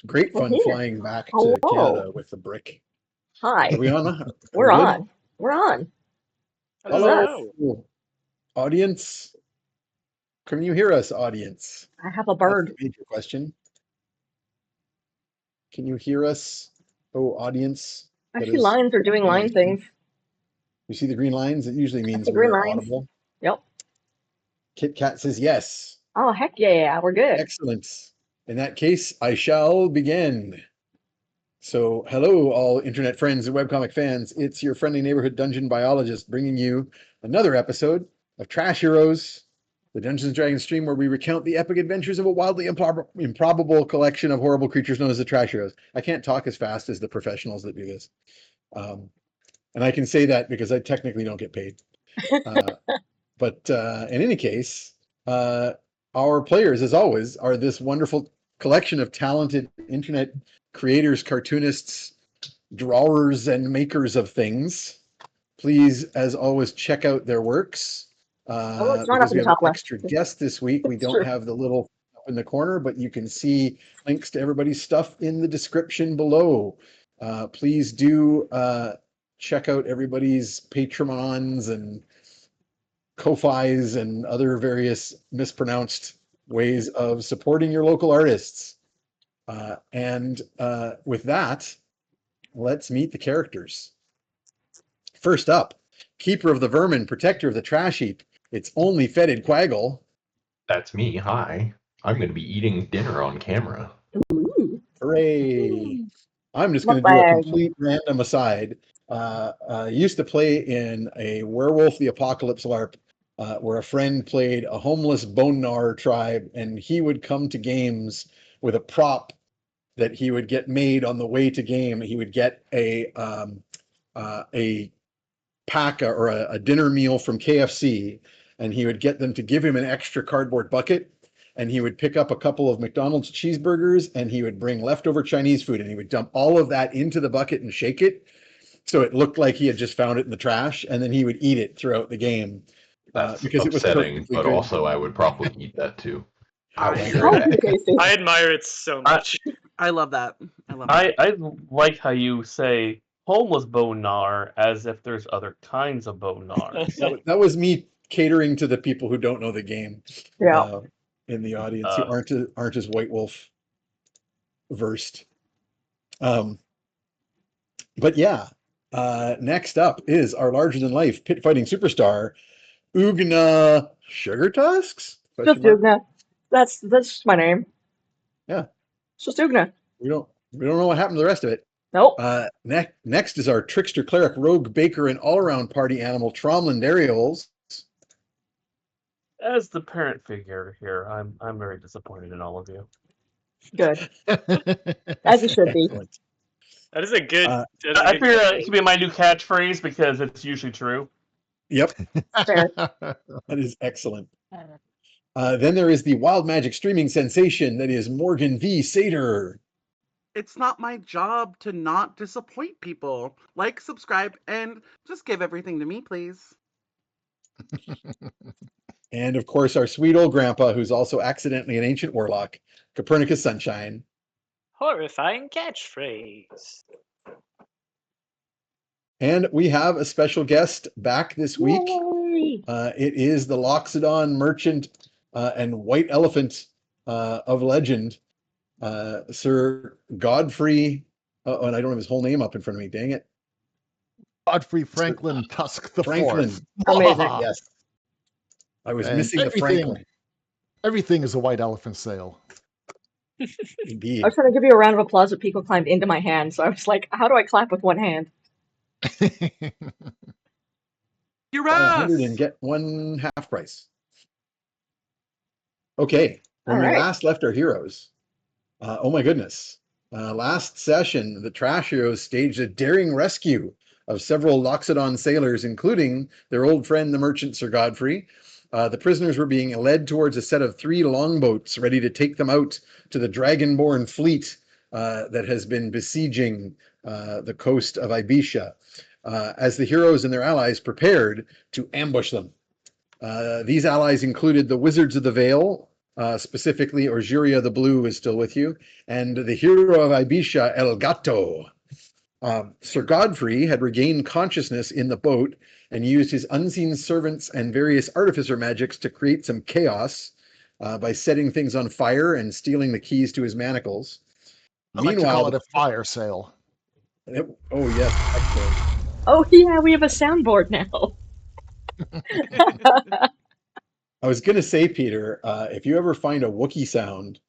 Great We're fun here. flying back to Hello. Canada with the brick. Hi. Are we on? Are We're we good? on. We're on. This is us. Hello, audience. Can you hear us, audience? I have a That's bird. the major question. Can you hear us, audience? I That see is, lines are doing line things. you see the green lines? It usually I means see green we're lines. audible. Yep. Kit Kat says yes. Oh, heck yeah. We're good. Excellent. In that case, I shall begin. So, hello, all internet friends and webcomic fans. It's your friendly neighborhood dungeon biologist bringing you another episode of Trash Heroes, the Dungeons and Dragons stream where we recount the epic adventures of a wildly improbable collection of horrible creatures known as the Trash Heroes. I can't talk as fast as the professionals that do this. And I can say that because I technically don't get paid. But in any case, our players, as always, are this wonderful collection of talented internet creators, cartoonists, drawers, and makers of things. Please, as always, check out their works. Oh, it's not up Because in we the have an top left. extra guest this week, we It's don't true. have the little up in the corner, but you can see links to everybody's stuff in the description below. Please do check out everybody's Patreons and Ko-Fis and other various mispronounced ways of supporting your local artists. And with that, let's meet the characters. First up, Keeper of the Vermin, Protector of the Trash Heap. It's only Fetid Quaggle. That's me. Hi. I'm going to be eating dinner on camera. Ooh. Hooray! I'm just going to do a complete random aside. I used to play in a Werewolf the Apocalypse LARP where a friend played a homeless bone gnawer tribe, and he would come to games with a prop that he would get made on the way to game. He would get a pack or a dinner meal from KFC, and he would get them to give him an extra cardboard bucket, and he would pick up a couple of McDonald's cheeseburgers, and he would bring leftover Chinese food, and he would dump all of that into the bucket and shake it so it looked like he had just found it in the trash, and then he would eat it throughout the game. That's because upsetting, it was but good. also I would probably eat that too. I admire it so much. I love that. I like how you say homeless bone gnawer as if there's other kinds of bone gnawers. That was me catering to the people who don't know the game. Yeah. In the audience who aren't as White Wolf versed. But yeah, next up is our larger than life pit fighting superstar, Ugna Sugar Tusks? Just Ugna. That's my name. Yeah. It's just Ugna. We don't know what happened to the rest of it. Nope. Next is our trickster, cleric, rogue, baker, and all-around party animal, Tromlin Darioles. As the parent figure here, I'm very disappointed in all of you. Good. As you should be. Excellent. That is a good. I figure it could be my new catchphrase because it's usually true. Yep. Fair. That is excellent. Then there is the wild magic streaming sensation that is Morgan V. Sater. It's not my job to not disappoint people. Like, subscribe, and just give everything to me, please. And of course, our sweet old grandpa, who's also accidentally an ancient warlock, Copernicus Sunshine. Horrifying catchphrase. And we have a special guest back this week. Yay! It is the Loxodon merchant and white elephant of legend, Sir Godfrey. And I don't have his whole name up in front of me. Dang it. Godfrey Franklin Tusk the Franklin. Fourth. Amazing. Yes. I was And missing the Franklin. Everything is a white elephant sale. Indeed. I was trying to give you a round of applause, but Pico climbed into my hand, so I was like, how do I clap with one hand? You're Buy right. 100 and get one half price. Okay. When we All right. last left our heroes, oh my goodness. Last session, the Trash Heroes staged a daring rescue of several Loxodon sailors, including their old friend, the merchant Sir Godfrey. The prisoners were being led towards a set of 3 longboats ready to take them out to the dragonborn fleet that has been besieging the coast of Ibiza, as the heroes and their allies prepared to ambush them. These allies included the Wizards of the Vale, specifically Orjuria the Blue is still with you, and the hero of Ibisha, El Gato. Sir Godfrey had regained consciousness in the boat and used his unseen servants and various artificer magics to create some chaos by setting things on fire and stealing the keys to his manacles. I like to call Meanwhile, it a fire sale. oh yes, excellent. Oh yeah, we have a soundboard now. I was going to say, Peter, if you ever find a Wookiee sound,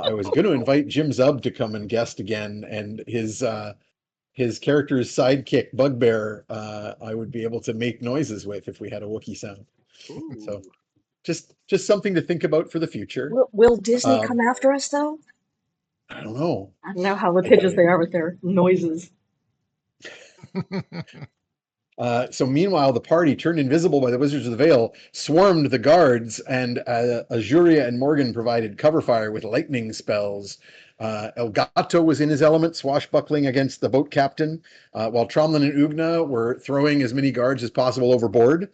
I was going to invite Jim Zub to come and guest again, and his character's sidekick, Bugbear, I would be able to make noises with if we had a Wookiee sound. So, Ooh. just something to think about for the future. Will Disney Um, come after us though? I don't know. I don't know how litigious they are with their noises. So meanwhile, the party, turned invisible by the Wizards of the Vale, swarmed the guards, and Azuria and Morgan provided cover fire with lightning spells. El Gato was in his element, swashbuckling against the boat captain, while Tromlin and Ugna were throwing as many guards as possible overboard,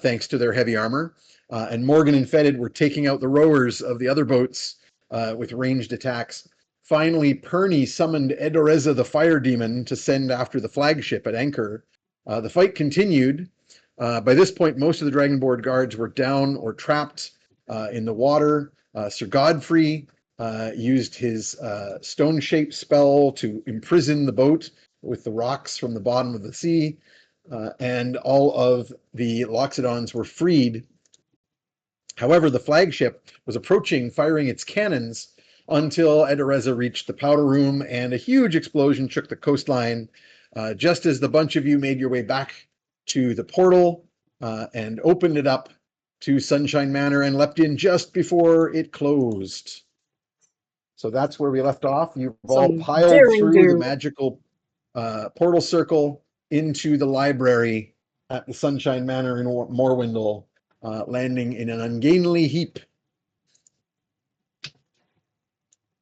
thanks to their heavy armor. And Morgan and Fetid were taking out the rowers of the other boats with ranged attacks. Finally, Perny summoned Edoreza the Fire Demon to send after the flagship at anchor. The fight continued. By this point, most of the Dragonboard guards were down or trapped in the water. Sir Godfrey used his stone-shaped spell to imprison the boat with the rocks from the bottom of the sea, and all of the Loxodons were freed. However, the flagship was approaching, firing its cannons, until Edoreza reached the powder room, and a huge explosion shook the coastline. Just as the bunch of you made your way back to the portal and opened it up to Sunshine Manor and leapt in just before it closed. So that's where we left off. You've all Some piled daring through the do. magical portal circle into the library at the Sunshine Manor in Morwindle, landing in an ungainly heap.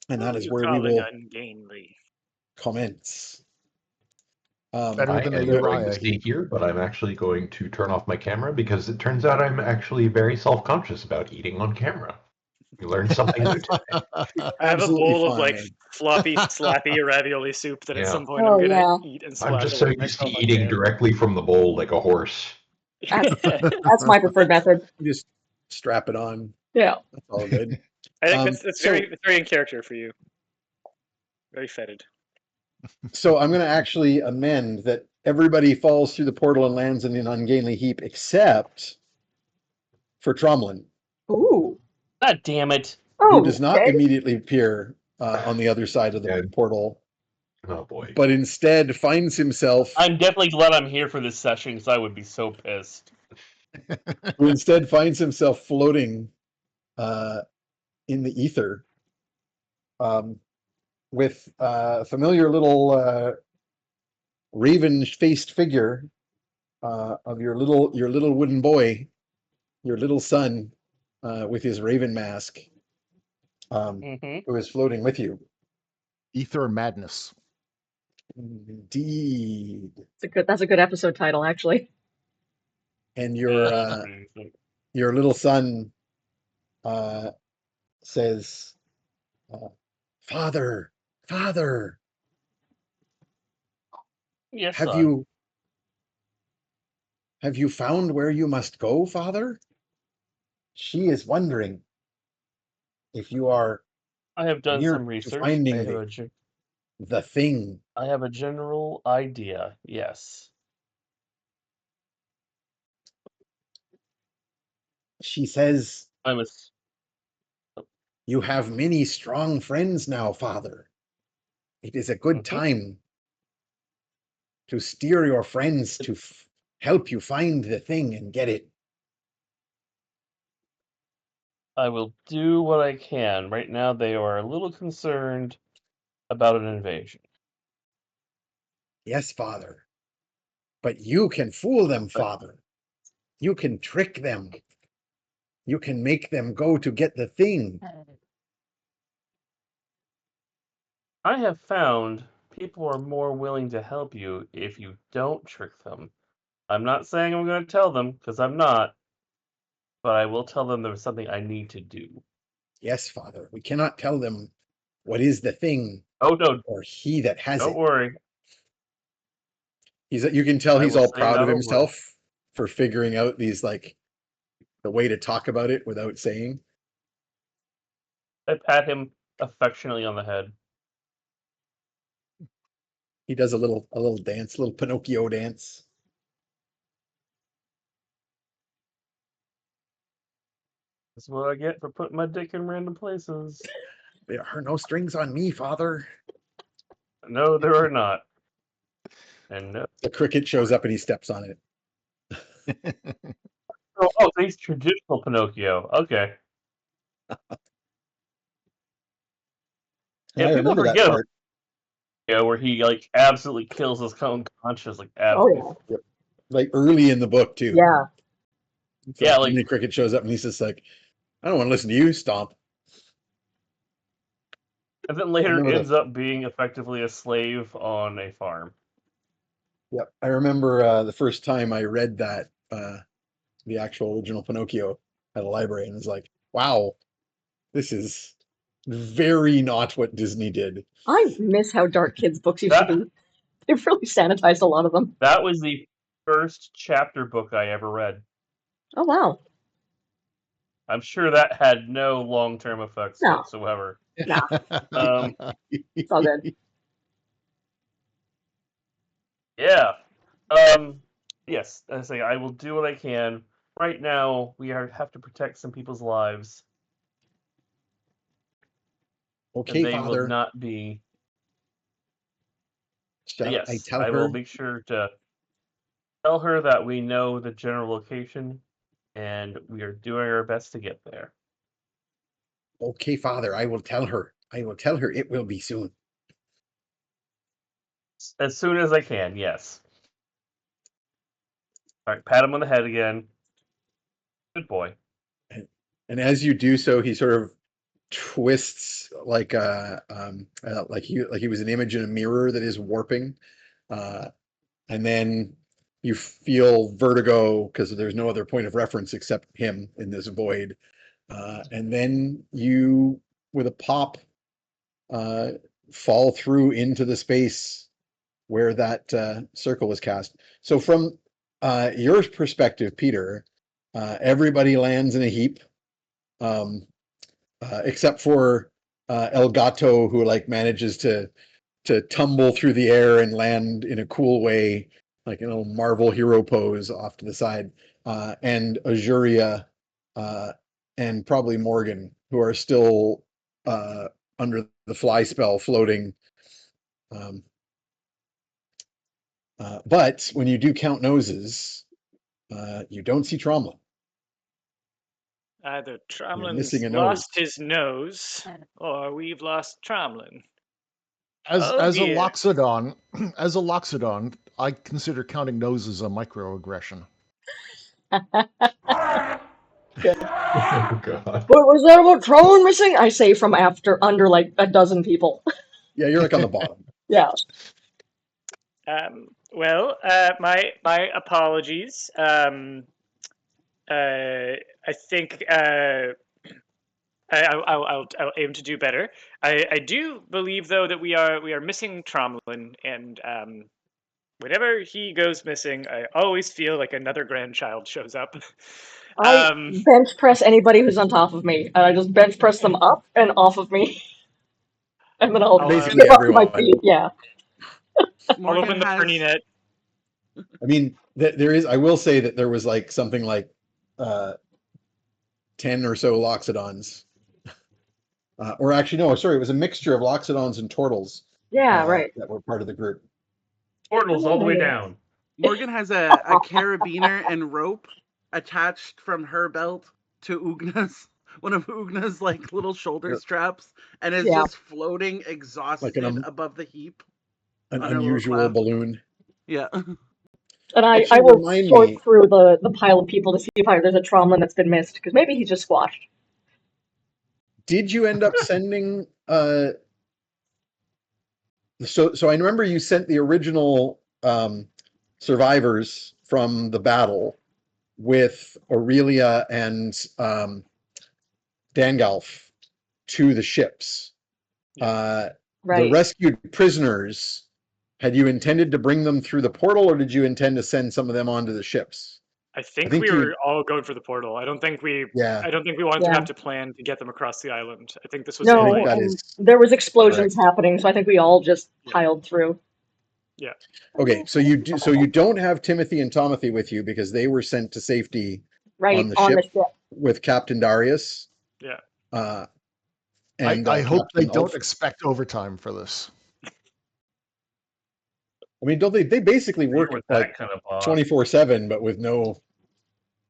And that What are is you where we calling will ungainly? commence. Better I than am a going to Uriah. stay here, but I'm actually going to turn off my camera because it turns out I'm actually very self-conscious about eating on camera. You learned something new today. I have a Absolutely bowl of like fine. floppy, slappy ravioli soup that at Yeah. some point I'm Oh gonna yeah, eat and I'm splash just so away used to myself on eating camera. directly from the bowl like a horse. that's my preferred method. Just strap it on. Yeah. That's all good. I think that's So very in character for you. Very fetid. I'm going to actually amend that everybody falls through the portal and lands in an ungainly heap except for Tromlin, Ooh. God damn it. who Oh, does not okay. immediately appear on the other side of the Yeah. portal, Oh boy. but instead finds himself I'm definitely glad I'm here for this session because I would be so pissed. floating in the ether, with a familiar little raven-faced figure of your little wooden boy, your little son, with his raven mask, Mm-hmm. who is floating with you. Ether Madness. Indeed. That's a good episode title, actually. And Yeah, your little son says, "Father, Father, yes, have son. you found where you must go, Father? She is wondering if you are I have done near some to research. finding the thing." I have a general idea. Yes. She says, I'm a. "You have many strong friends now, Father. It is a good Mhm. time to steer your friends to help you find the thing and get it." I will do what I can. Right now, they are a little concerned about an invasion. "Yes, Father. But you can fool them, But Father. You can trick them. You can make them go to get the thing." I have found people are more willing to help you if you don't trick them. I'm not saying I'm going to tell them, because I'm not, but I will tell them there's something I need to do. Yes, Father, we cannot tell them what is the thing Oh no, or he that has don't it. worry. You can tell I he's will all say proud not of a word. himself for figuring out these, like, the way to talk about it without saying. I pat him affectionately on the head. He does a little dance, a little Pinocchio dance. That's what I get for putting my dick in random places. There are no strings on me, Father. No, there are not. And no. The cricket shows up and he steps on it. Oh, he's traditional Pinocchio. Okay. I Yeah, people remember that forget about part. Pinocchio where he like absolutely kills his own conscience, like Oh absolutely. yeah. Like early in the book too. Yeah. It's Yeah, like, like- the cricket shows up and he's just like, I don't want to listen to you, stomp. And then later remember ends up being effectively a slave on a farm. Yep. I remember the first time I read that, the actual original Pinocchio at a library, and was like, wow, this is very not what Disney did. I miss how dark kids' books used to That- be. They've really sanitized a lot of them. That was the first chapter book I ever read. Oh wow. I'm sure that had no long-term effects No. whatsoever. Nah. It's all good. Yeah. Yes, I say I will do what I can. Right now, have to protect some people's lives, Okay, and they will Father. not be. Shall Yes, I tell I her? will make sure to tell her that we know the general location, and we are doing our best to get there. Okay, Father, I will tell her. I will tell her it will be soon. As soon as I can, yes. All right, pat him on the head again. Good boy. And as you do so, he sort of twists like he was an image in a mirror that is warping, and then you feel vertigo because there's no other point of reference except him in this void, and then you, with a pop, fall through into the space where that circle was cast. So from your perspective, Peter, everybody lands in a heap. Except for El Gato, who like manages to tumble through the air and land in a cool way, like a little Marvel hero pose off to the side, and Azuria, and probably Morgan, who are still under the fly spell, floating. But when you do count noses, you don't see Tromla. Either missing Tromlin's a lost nose. his nose, or we've lost Tromlin. As Oh, as a dear. loxodon, as a loxodon, I consider counting noses a microaggression. Good. Oh god. What was that about Trolling missing? I say from under like a dozen people. Yeah, you're like on the bottom. Yeah. Well, my apologies. I think I'll aim to do better. I do believe though that we are missing Tromlin, and whenever he goes missing, I always feel like another grandchild shows up. I bench press anybody who's on top of me, and I just bench press them up and off of me, and then I'll Basically get up to my everyone. feet. Yeah. I'll Morgan open the has Fernie net. I mean, there is. I will say that there was like something like 10 or so loxodons, or actually, no, sorry, it was a mixture of loxodons and turtles Yeah. Right. that were part of the group. Portals all the way down. Morgan has a carabiner and rope attached from her belt to Ugna's, one of Ugna's like little shoulder Yep. straps, and is Yeah. just floating exhausted above the heap. An On her little unusual cloud. balloon. Yeah. And I Actually, will remind sort me. through the pile of people to see if there's a Tromlin that's been missed, because maybe he's just squashed. Did you end up sending? So I remember you sent the original survivors from the battle with Aurelia and Dangalf to the ships. The Right. rescued prisoners, had you intended to bring them through the portal, or did you intend to send some of them onto the ships? I think think we you- were all going for the portal. I don't think we Yeah, wanted to Yeah. have to plan to get them across the island. I think this was I No, think like, that and is there was explosions correct. happening, so I think we all just Yeah. piled through. yeah. Okay, so you don't have Timothy and Tomothy with you because they were sent to safety Right on the on ship the ship. with Captain Darius. Yeah. And I hope they Captain don't Ulf. expect overtime for this. I mean, don't they? They basically You're work with like that kind of boss. 24/7, but with no.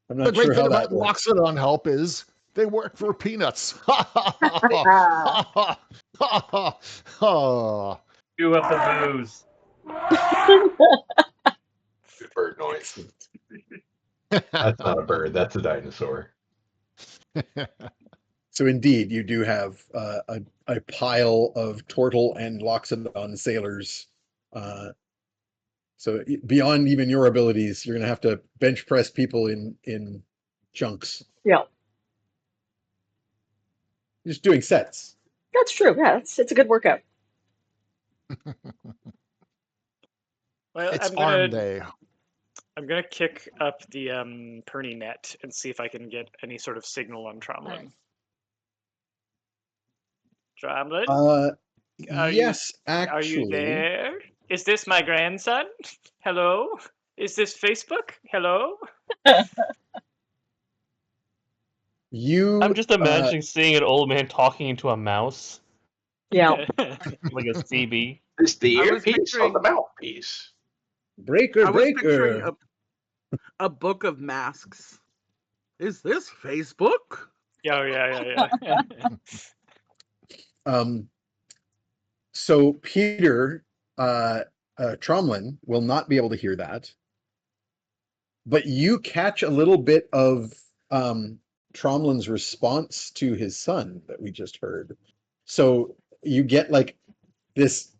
I'm The not great sure thing how about that works. Loxodon help is they work for peanuts. You have the booze. Good bird noise. That's not a bird. That's a dinosaur. So indeed, you do have a pile of Tortle and Loxodon sailors. So beyond even your abilities, you're going to have to bench press people in chunks. Yeah, Just doing sets. that's true. Yeah, it's a good workout. Well, It's arm day. I'm gonna kick up the Perny net and see if I can get any sort of signal on Tromlin. Tromlin, are Yes, you actually. there? Is this my grandson? Hello? Is this Facebook? Hello? You. I'm just imagining seeing an old man talking into a mouse, Yeah. like a CB. It's the I was earpiece on the picturing- mouthpiece. Breaker, I was picturing breaker. a book of masks. Is this Facebook? Oh yeah. So Peter Tromlin will not be able to hear that, but you catch a little bit of Tromlin's response to his son that we just heard. So you get like this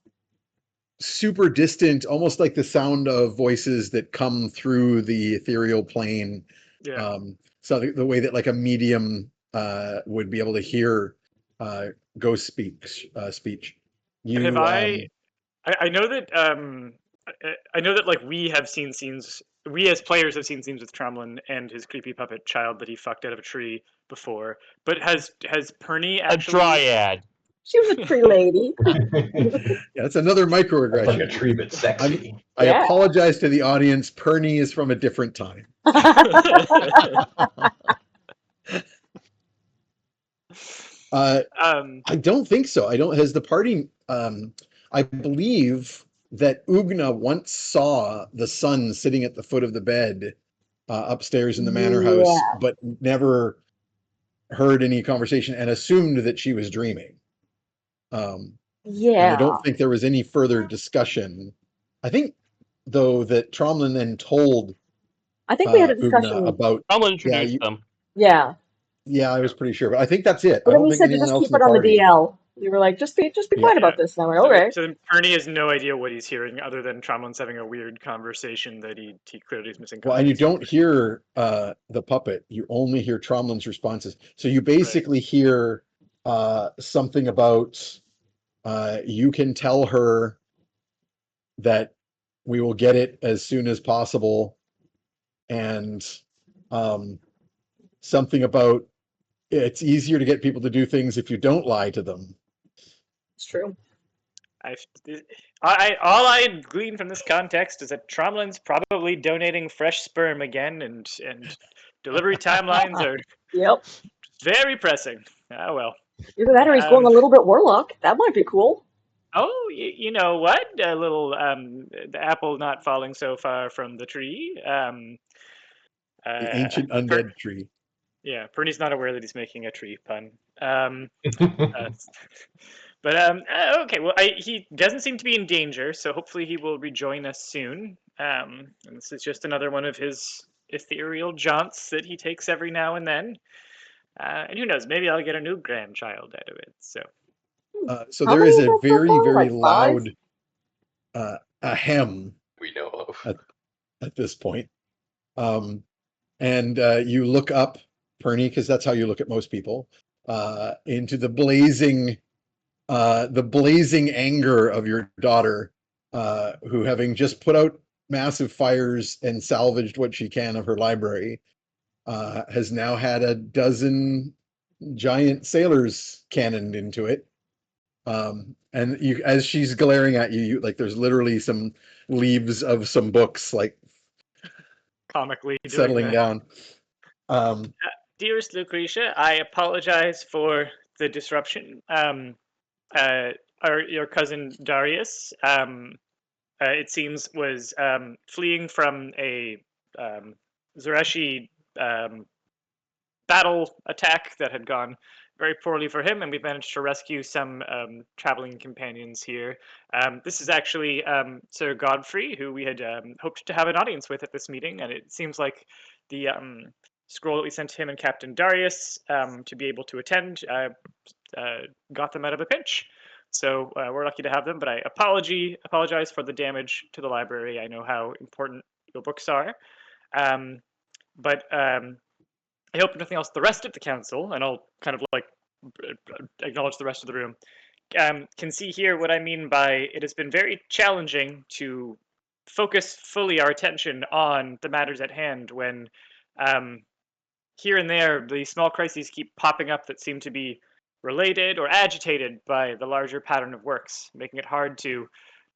super distant, almost like the sound of voices that come through the ethereal plane. Yeah. So the way that like a medium would be able to hear ghost speech. You Have I know that I know that like we have seen scenes. We as players have seen scenes with Tromlin and his creepy puppet child that he fucked out of a tree before. But has Perny A actually? dryad. She was a tree lady. yeah, that's another Like a microaggression. tree, but sexy. I Yeah. apologize to the audience. Perny is from a different time. I don't think so. I don't. Has the party? I believe that Ugna once saw the son sitting at the foot of the bed upstairs in the manor house, Yeah. but never heard any conversation and assumed that she was dreaming. And I Yeah. don't think there was any further discussion. I think, though, that Tromlin then told I think we had a Ugna discussion. about. Someone introduced you- them. Yeah. Yeah, I was pretty sure, but I think that's it. But I then don't we think said to anyone just else keep in the it on the party. DL. You were like, just be quiet about this. And I'm like, okay. So then Perny has no idea what he's hearing, other than Tromlin's having a weird conversation that he clearly is missing. Well, and you context don't hear the puppet. You only hear Tromlin's responses. So you basically hear something about you can tell her that we will get it as soon as possible, and something about it's easier to get people to do things if you don't lie to them. It's true. All I glean from this context is that Tromlin's probably donating fresh sperm again, and delivery timelines are Yep. very pressing. Ah well. Either that or he's going a little bit warlock. That might be cool. Oh, you know what? A little the apple not falling so far from the tree. The ancient undead tree. Yeah, Perny's not aware that he's making a tree pun. But okay. Well, he doesn't seem to be in danger, so hopefully he will rejoin us soon. And this is just another one of his ethereal jaunts that he takes every now and then. And who knows? Maybe I'll get a new grandchild out of it. So. So How there many is is a that so very, far? very Like 5? loud ahem We know of. at this point. And you look up Perny, because that's how you look at most people. into the blazing anger of your daughter, who, having just put out massive fires and salvaged what she can of her library, has now had a dozen giant sailors cannoned into it. And you, as she's glaring at you, like there's literally some leaves of some books like Comically doing settling that. down. Dearest Lucretia, I apologize for the disruption. Your cousin Darius, it seems, was fleeing from a Zereshi battle attack that had gone very poorly for him, and we've managed to rescue some traveling companions here. This is actually Sir Godfrey, who we had hoped to have an audience with at this meeting, and it seems like the scroll that we sent to him and Captain Darius to be able to attend got them out of a pinch. So we're lucky to have them, but I apologize for the damage to the library. I know how important your books are. But I hope nothing else the rest of the council, and I'll kind of like acknowledge the rest of the room, can see here what I mean by it has been very challenging to focus fully our attention on the matters at hand when here and there the small crises keep popping up that seem to be related or agitated by the larger pattern of works, making it hard to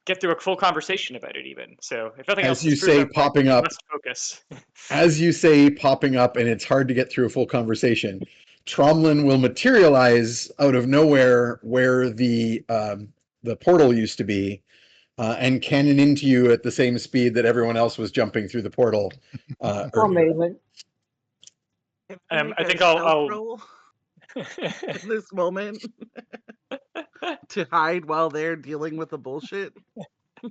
get through a full conversation about it even. So if nothing else, As you say, popping up, must focus. as you say, popping up, and it's hard to get through a full conversation. Tromlin will materialize out of nowhere where the portal used to be, and cannon into you at the same speed that everyone else was jumping through the portal. Amazing. I think I'll roll in this moment to hide while they're dealing with the bullshit.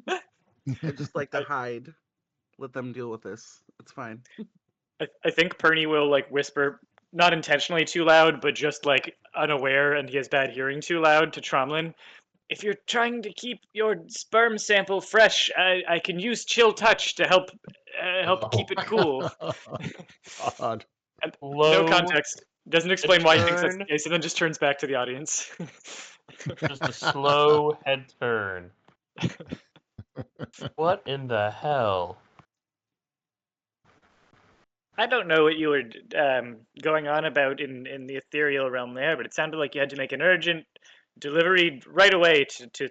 I just like to hide. Let them deal with this. It's fine. I think Perny will like whisper, not intentionally too loud, but just like unaware, and he has bad hearing, too loud to Tromlin. If you're trying to keep your sperm sample fresh, I can use chill touch to help keep it cool. God. And Low no context. Doesn't explain why he thinks that's the turn. case, and then just turns back to the audience. Just a slow head turn. What in the hell? I don't know what you were going on about in the ethereal realm there, but it sounded like you had to make an urgent delivery right away to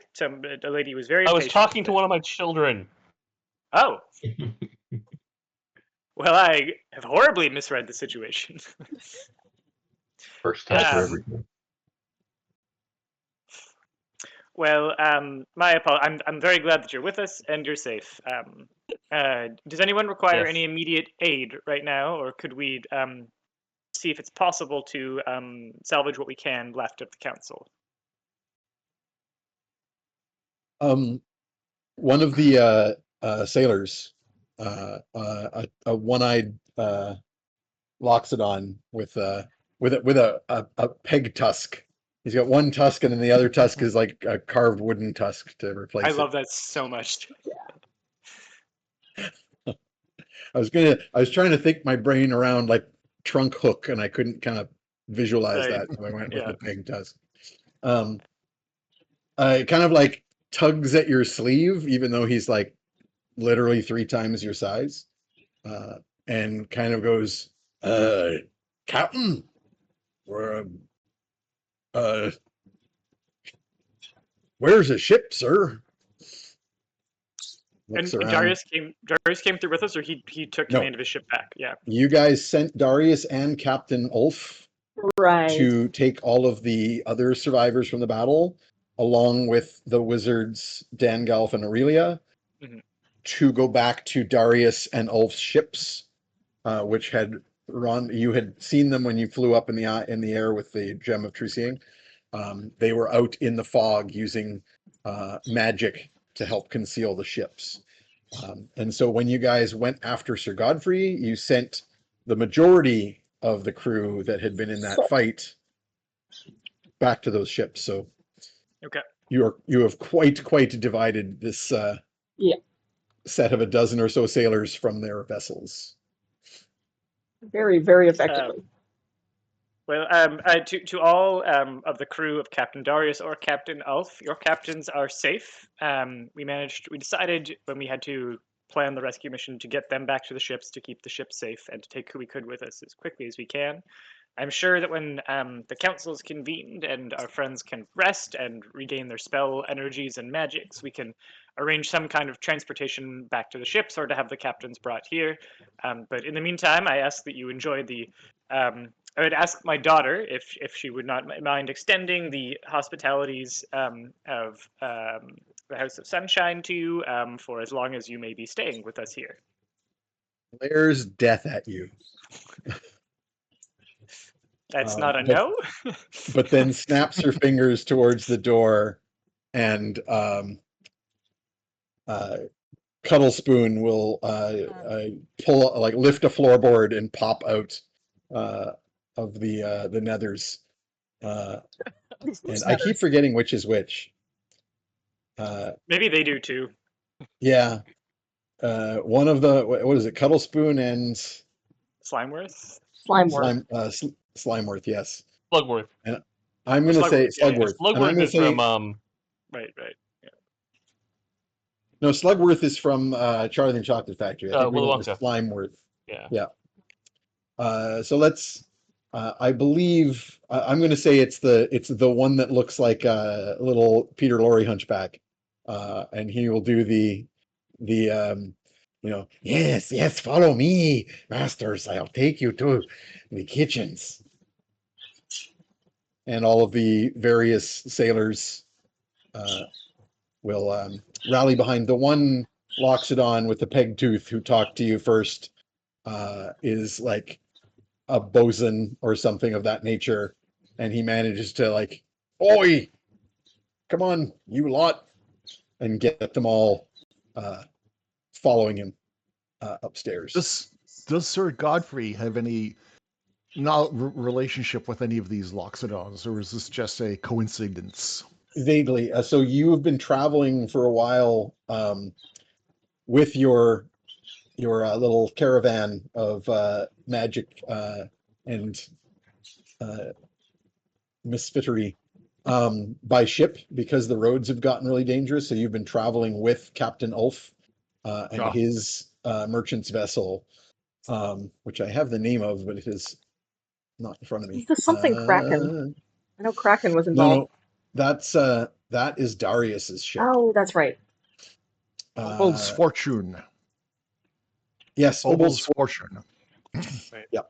a lady who was very I was impatient. talking to one of my children. Oh. Well, I have horribly misread the situation. First time for Um, everything. Well, my apologies. I'm very glad that you're with us and you're safe. Does anyone require Yes. any immediate aid right now, or could we see if it's possible to salvage what we can left of the council? One of the sailors, a one-eyed Loxodon with a peg tusk. He's got one tusk, and then the other tusk is like a carved wooden tusk to replace I it. love that so much. I was trying to think my brain around like trunk hook, and I couldn't kind of visualize Right. that, so I went with Yeah. the peg tusk. It kind of like tugs at your sleeve, even though he's like literally 3 times your size, and kind of goes, Captain, we're, where's the ship, sir? Looks And around. Darius came through with us, or he took No. command of his ship back. Yeah. You guys sent Darius and Captain Ulf Right. to take all of the other survivors from the battle, along with the wizards Dangalf and Aurelia, Mhm. to go back to Darius and Ulf's ships, which had you had seen them when you flew up in the air with the Gem of True Seeing. They were out in the fog using magic to help conceal the ships. And so when you guys went after Sir Godfrey, you sent the majority of the crew that had been in that fight back to those ships. So Okay. you have quite divided this Yeah. set of a dozen or so sailors from their vessels. Very, very effectively. Well, to all of the crew of Captain Darius or Captain Ulf, your captains are safe. We decided when we had to plan the rescue mission to get them back to the ships, to keep the ships safe, and to take who we could with us as quickly as we can. I'm sure that when the council's convened and our friends can rest and regain their spell energies and magics, we can arrange some kind of transportation back to the ships or to have the captains brought here. But in the meantime, I ask that you enjoy the. I would ask my daughter if she would not mind extending the hospitalities of the House of Sunshine to you for as long as you may be staying with us here. Glares death at you. That's not a no. But then snaps her fingers towards the door, and Cuddle Spoon will pull, like, lift a floorboard and pop out of the nethers. And I keep forgetting which is which. Maybe they do too. Yeah. One of the, what is it? Cuddle Spoon and Slimeworth? Slimeworth, yes. Slugworth. And I'm going to say Slugworth. And I'm Slugworth gonna is say, from Right. Yeah. no, Slugworth is from Charlie and the Chocolate Factory. I think we Willy went with Wonka. Slimeworth. Yeah. So let's. I believe I'm going to say it's the one that looks like a little Peter Lorre hunchback, and he will do the yes, follow me, masters. I'll take you to the kitchens, and all of the various sailors will rally behind the one Loxodon with the peg tooth who talked to you first. Is like a bosun or something of that nature, and he manages to, like, oi, come on, you lot, and get them all following him upstairs. Does Sir Godfrey have any relationship with any of these Loxodons, or is this just a coincidence? Vaguely. So you have been traveling for a while with your little caravan of magic and misfittery by ship, because the roads have gotten really dangerous. So you've been traveling with Captain Ulf and his merchant's vessel, which I have the name of, but it is not in front of me. There's something Kraken. I know Kraken was involved. No, that is Darius's ship. Oh, that's right. Obel's Fortune. Yes, Obel's Fortune. Yeah.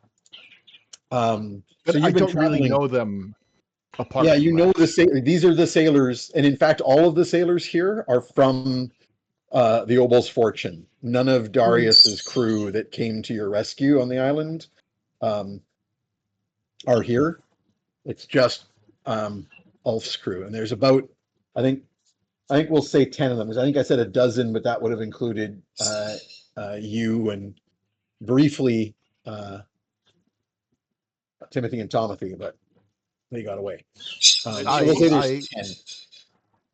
So you've I been don't really traveling. know them apart. Yeah, from you that. know these are the sailors, and in fact, all of the sailors here are from the Obel's Fortune. None of Darius's crew that came to your rescue on the island are here. It's just Ulf's crew, and there's about, I think we'll say 10 of them. I think I said a dozen, but that would have included you and briefly Timothy and Tomothy, but they got away. So we'll say there's 10.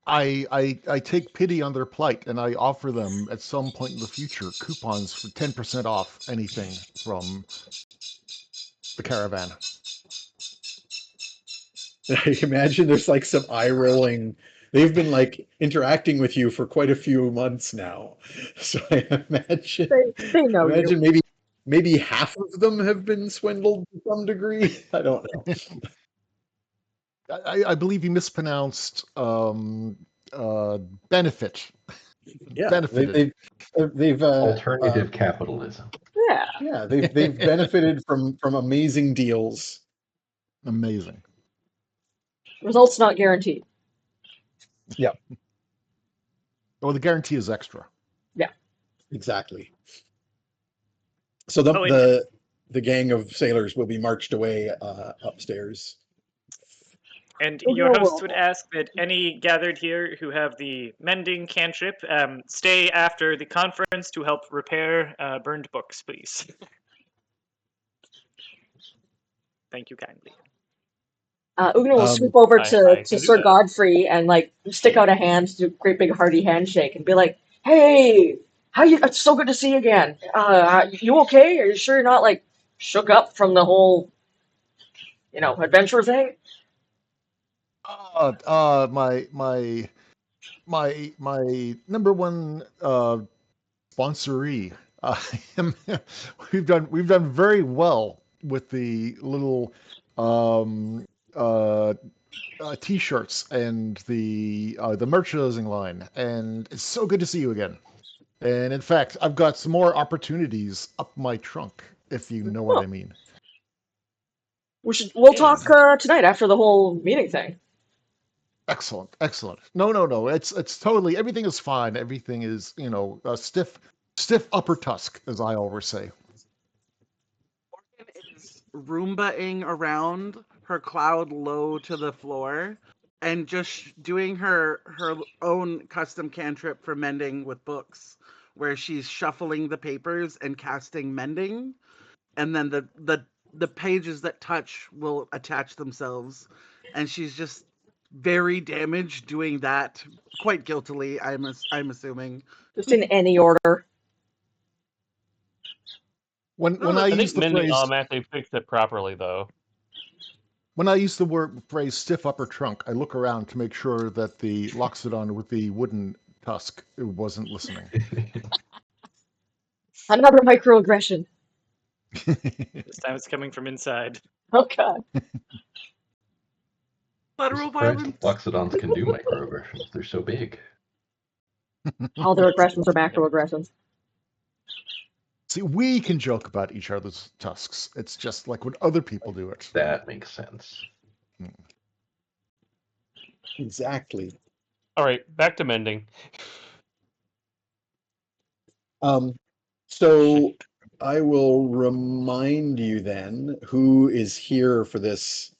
I take pity on their plight, and I offer them at some point in the future coupons for 10% off anything from the caravan. I imagine there's like some eye rolling. They've been like interacting with you for quite a few months now, so I imagine They know you. maybe half of them have been swindled to some degree. I don't know. I believe you mispronounced benefit. Yeah, benefited. they've Alternative capitalism. Yeah. They've benefited from amazing deals. Amazing. Results not guaranteed. Yeah. Well, the guarantee is extra. Yeah. Exactly. So the gang of sailors will be marched away upstairs. And your host would ask that any gathered here who have the mending cantrip stay after the conference to help repair burned books, please. Thank you kindly. Ugna will swoop over to Sir that. Godfrey and like stick out a hand, do a great big hearty handshake, and be like, "Hey, how you? It's so good to see you again. You okay? Are you sure you're not like shook up from the whole, adventure thing? My number one sponsoree. Am- we've done very well with the little um, uh, t-shirts and the merchandising line, and it's so good to see you again. And in fact, I've got some more opportunities up my trunk, if you know what Oh, I mean. we'll talk Yes. tonight after the whole meeting thing. Excellent, excellent. No. It's totally everything is fine. Everything is stiff upper tusk, as I always say. Morgan is Roombaing around her cloud low to the floor and just doing her own custom cantrip for mending with books, where she's shuffling the papers and casting mending, and then the pages that touch will attach themselves, and she's just very damaged doing that quite guiltily. I'm assuming. Just in any order. When I I use think the mending phrase automatically fixed it properly, though. when I use the phrase stiff upper trunk, I look around to make sure that the Loxodon with the wooden tusk wasn't listening. Another microaggression. This time it's coming from inside. Oh god. I'm Lateral surprised violence. Loxodons can do microaggressions. They're so big. All their aggressions are macroaggressions. See, we can joke about each other's tusks. It's just like when other people do it. That makes sense. Exactly. All right, back to mending. So I will remind you then who is here for this.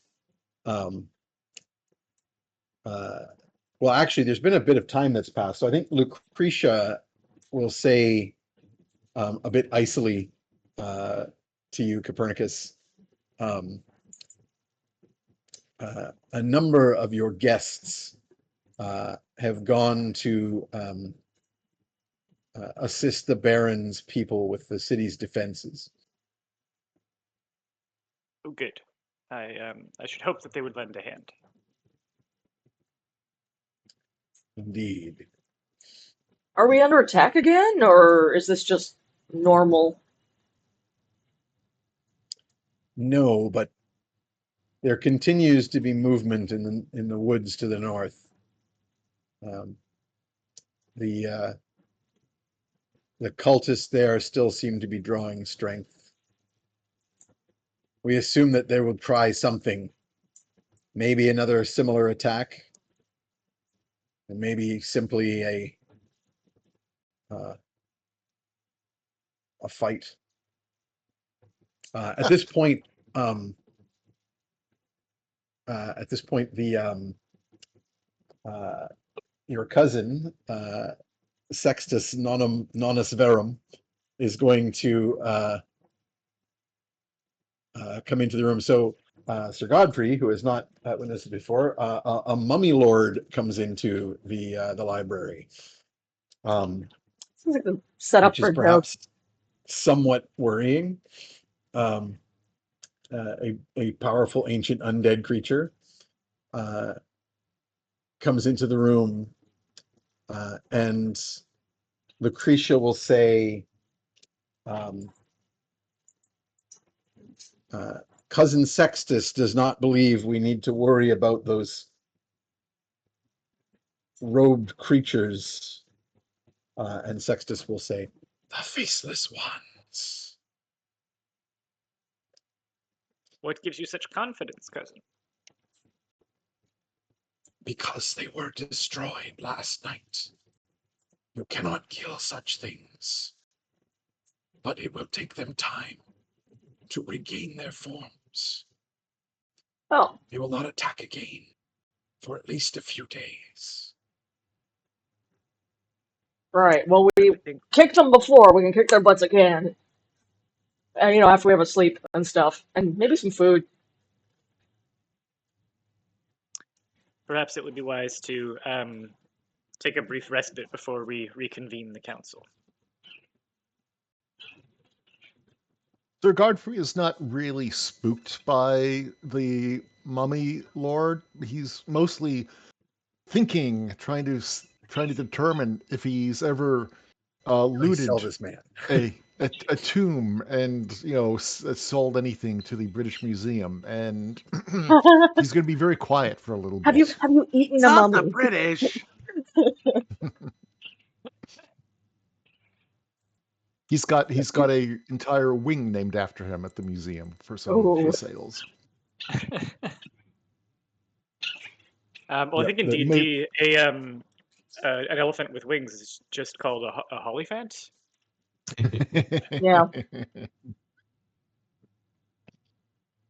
Well, actually, there's been a bit of time that's passed. So I think Lucretia will say a bit icily to you, Copernicus. A number of your guests have gone to assist the Baron's people with the city's defenses. Oh, good. I should hope that they would lend a hand. Indeed. Are we under attack again, or is this just normal? No, but there continues to be movement in the woods to the north. The cultists there still seem to be drawing strength. We assume that they will try something, maybe another similar attack, and maybe simply a fight. At this point, the your cousin Sextus Nonus Verum is going to come into the room. So Sir Godfrey, who has not witnessed it before, a mummy lord comes into the library, Seems like the setup which for is a joke. perhaps somewhat worrying. A powerful ancient undead creature comes into the room, and Lucretia will say, Cousin Sextus does not believe we need to worry about those robed creatures. And Sextus will say, the faceless ones. What gives you such confidence, cousin? Because they were destroyed last night. You cannot kill such things. But it will take them time to regain their forms. Oh, They will not attack again for at least a few days. right. Well, we I think kicked them before. We can kick their butts again. And, after we have a sleep and stuff. And maybe some food. perhaps it would be wise to take a brief respite before we reconvene the council. Sir Godfrey is not really spooked by the mummy lord. He's mostly thinking, trying to determine if he's ever I looted sell this man. a tomb and sold anything to the British Museum, and he's going to be very quiet for a little Have bit. you eaten a Not the mummy? British. He's got a entire wing named after him at the museum for some Ooh. for sales. Well, I Yeah, think in the D&D, an elephant with wings is just called a hollyphant. Yeah.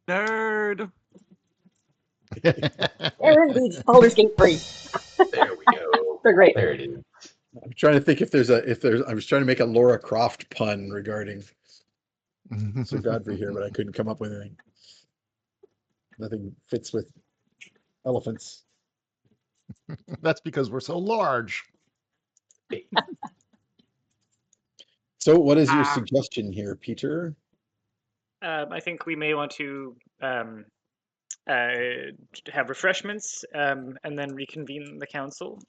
Nerd. They're indeed Baldur's Gate free. There we go. They're great. There it is. I'm trying to think if there's I was trying to make a Laura Croft pun regarding Sir Godfrey here, but I couldn't come up with anything. Nothing fits with elephants. That's because we're so large. So what is your Ah. suggestion here, Peter? I think we may want to have refreshments and then reconvene the council.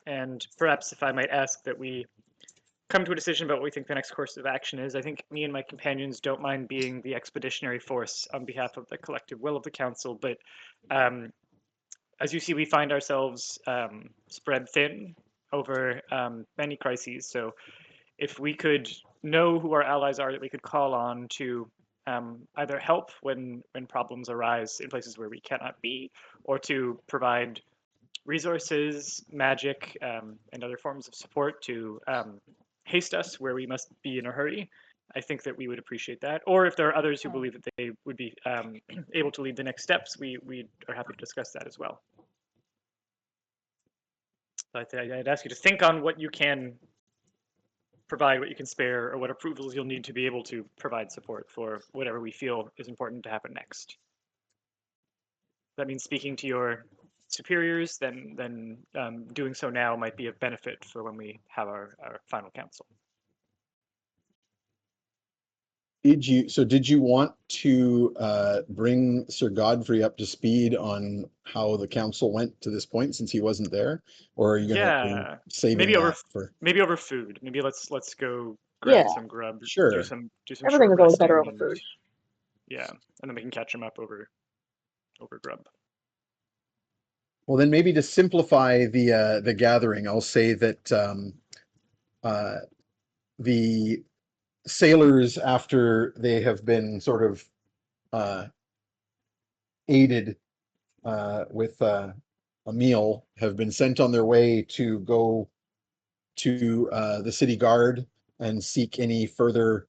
And perhaps, if I might ask, that we come to a decision about what we think the next course of action is. I think me and my companions don't mind being the expeditionary force on behalf of the collective will of the council, but as you see, we find ourselves spread thin over many crises. So if we could know who our allies are that we could call on to either help when problems arise in places where we cannot be, or to provide resources, magic, and other forms of support to haste us where we must be in a hurry, I think that we would appreciate that. Or if there are others who believe that they would be able to lead the next steps, we are happy to discuss that as well. But I'd ask you to think on what you can provide, what you can spare, or what approvals you'll need to be able to provide support for whatever we feel is important to happen next. That means speaking to your superiors, then doing so now might be of benefit for when we have our final council. Did you want to bring Sir Godfrey up to speed on how the council went to this point since he wasn't there, or are you Yeah, saving maybe that for? maybe over food. Maybe let's go grab Yeah. some grub, Sure. do some Everything short is always better resting, over food. yeah, and then we can catch him up over grub. Well, then maybe to simplify the gathering, I'll say that the sailors, after they have been sort of aided with a meal, have been sent on their way to go to the city guard and seek any further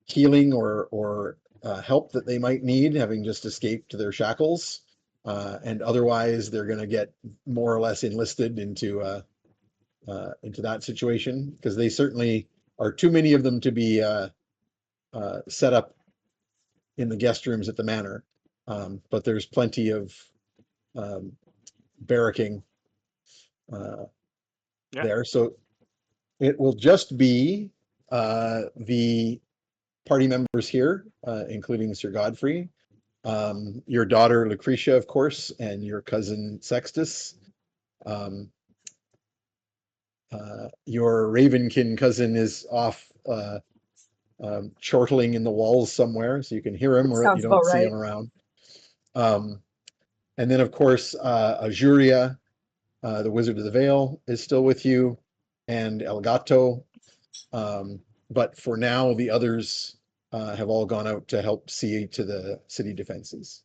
healing or help that they might need, having just escaped their shackles. And otherwise, they're going to get more or less enlisted into that situation, because they certainly are too many of them to be set up in the guest rooms at the manor. But there's plenty of barracking Yeah. there. So it will just be the party members here, including Sir Godfrey, your daughter Lucretia, of course, and your cousin Sextus. Your Ravenkin cousin is off chortling in the walls somewhere, so you can hear him, or you Sounds don't about see right. him around. And then, of course, Azuria, the Wizard of the Vale, is still with you, and Elgato. But for now, the others have all gone out to help see to the city defenses.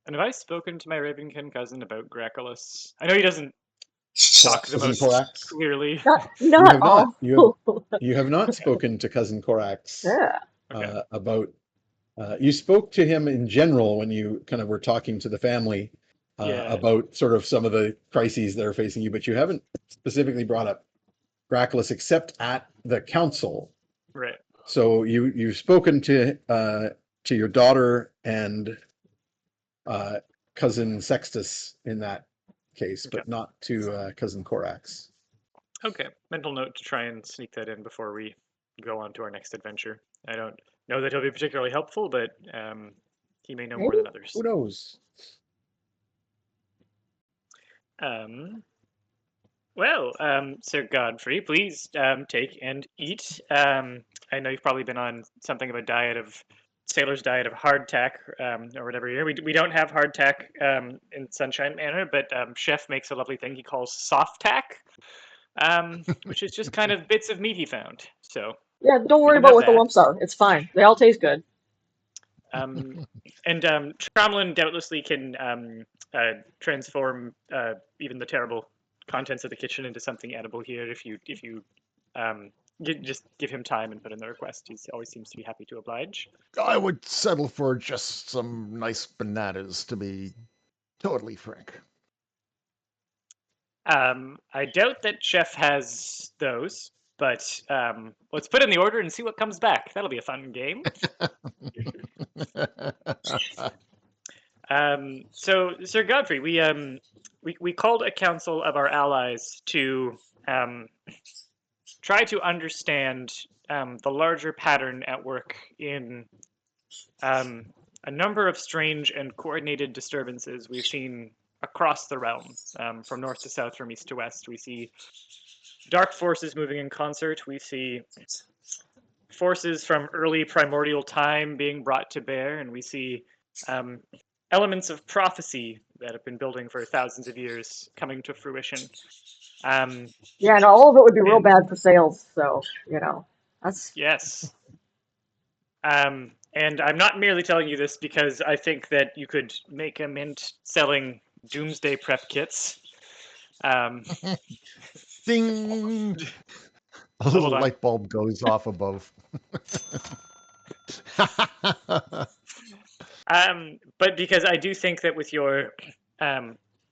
And have I spoken to my Ravenkin cousin about Graculus? I know he doesn't talk the Cousin most Corax? clearly. You Not have not. all. You have not spoken to cousin Corax Yeah. Okay. about. You spoke to him in general when you kind of were talking to the family Yeah. about sort of some of the crises that are facing you, but you haven't specifically brought up Graculus except at the council. Right. So you've spoken to your daughter and cousin Sextus in that case, but not to cousin Corax. Okay. Mental note to try and sneak that in before we go on to our next adventure. I don't know that he'll be particularly helpful, but he may know more than others. Who knows? Well, Sir Godfrey, please take and eat. I know you've probably been on something of a sailor's diet of hardtack or whatever here. We don't have hardtack in Sunshine Manor, but Chef makes a lovely thing he calls soft tack, which is just kind of bits of meat he found. So Yeah, don't worry can about have what the that. lumps are. It's fine. They all taste good. And Tromlin doubtlessly can transform even the terrible contents of the kitchen into something edible here if you just give him time and put in the request. He always seems to be happy to oblige. I would settle for just some nice bananas, to be totally frank. I doubt that Chef has those, but let's put in the order and see what comes back. That'll be a fun game. So, Sir Godfrey, we called a council of our allies to try to understand the larger pattern at work in a number of strange and coordinated disturbances we've seen across the realm, from north to south, from east to west. We see dark forces moving in concert. We see forces from early primordial time being brought to bear, and we see elements of prophecy that have been building for thousands of years coming to fruition. Yeah, and all of it would be real bad for sales. So that's Yes. And I'm not merely telling you this because I think that you could make a mint selling doomsday prep kits. Ding! A Hold little on. light bulb goes off above. But because I do think that with your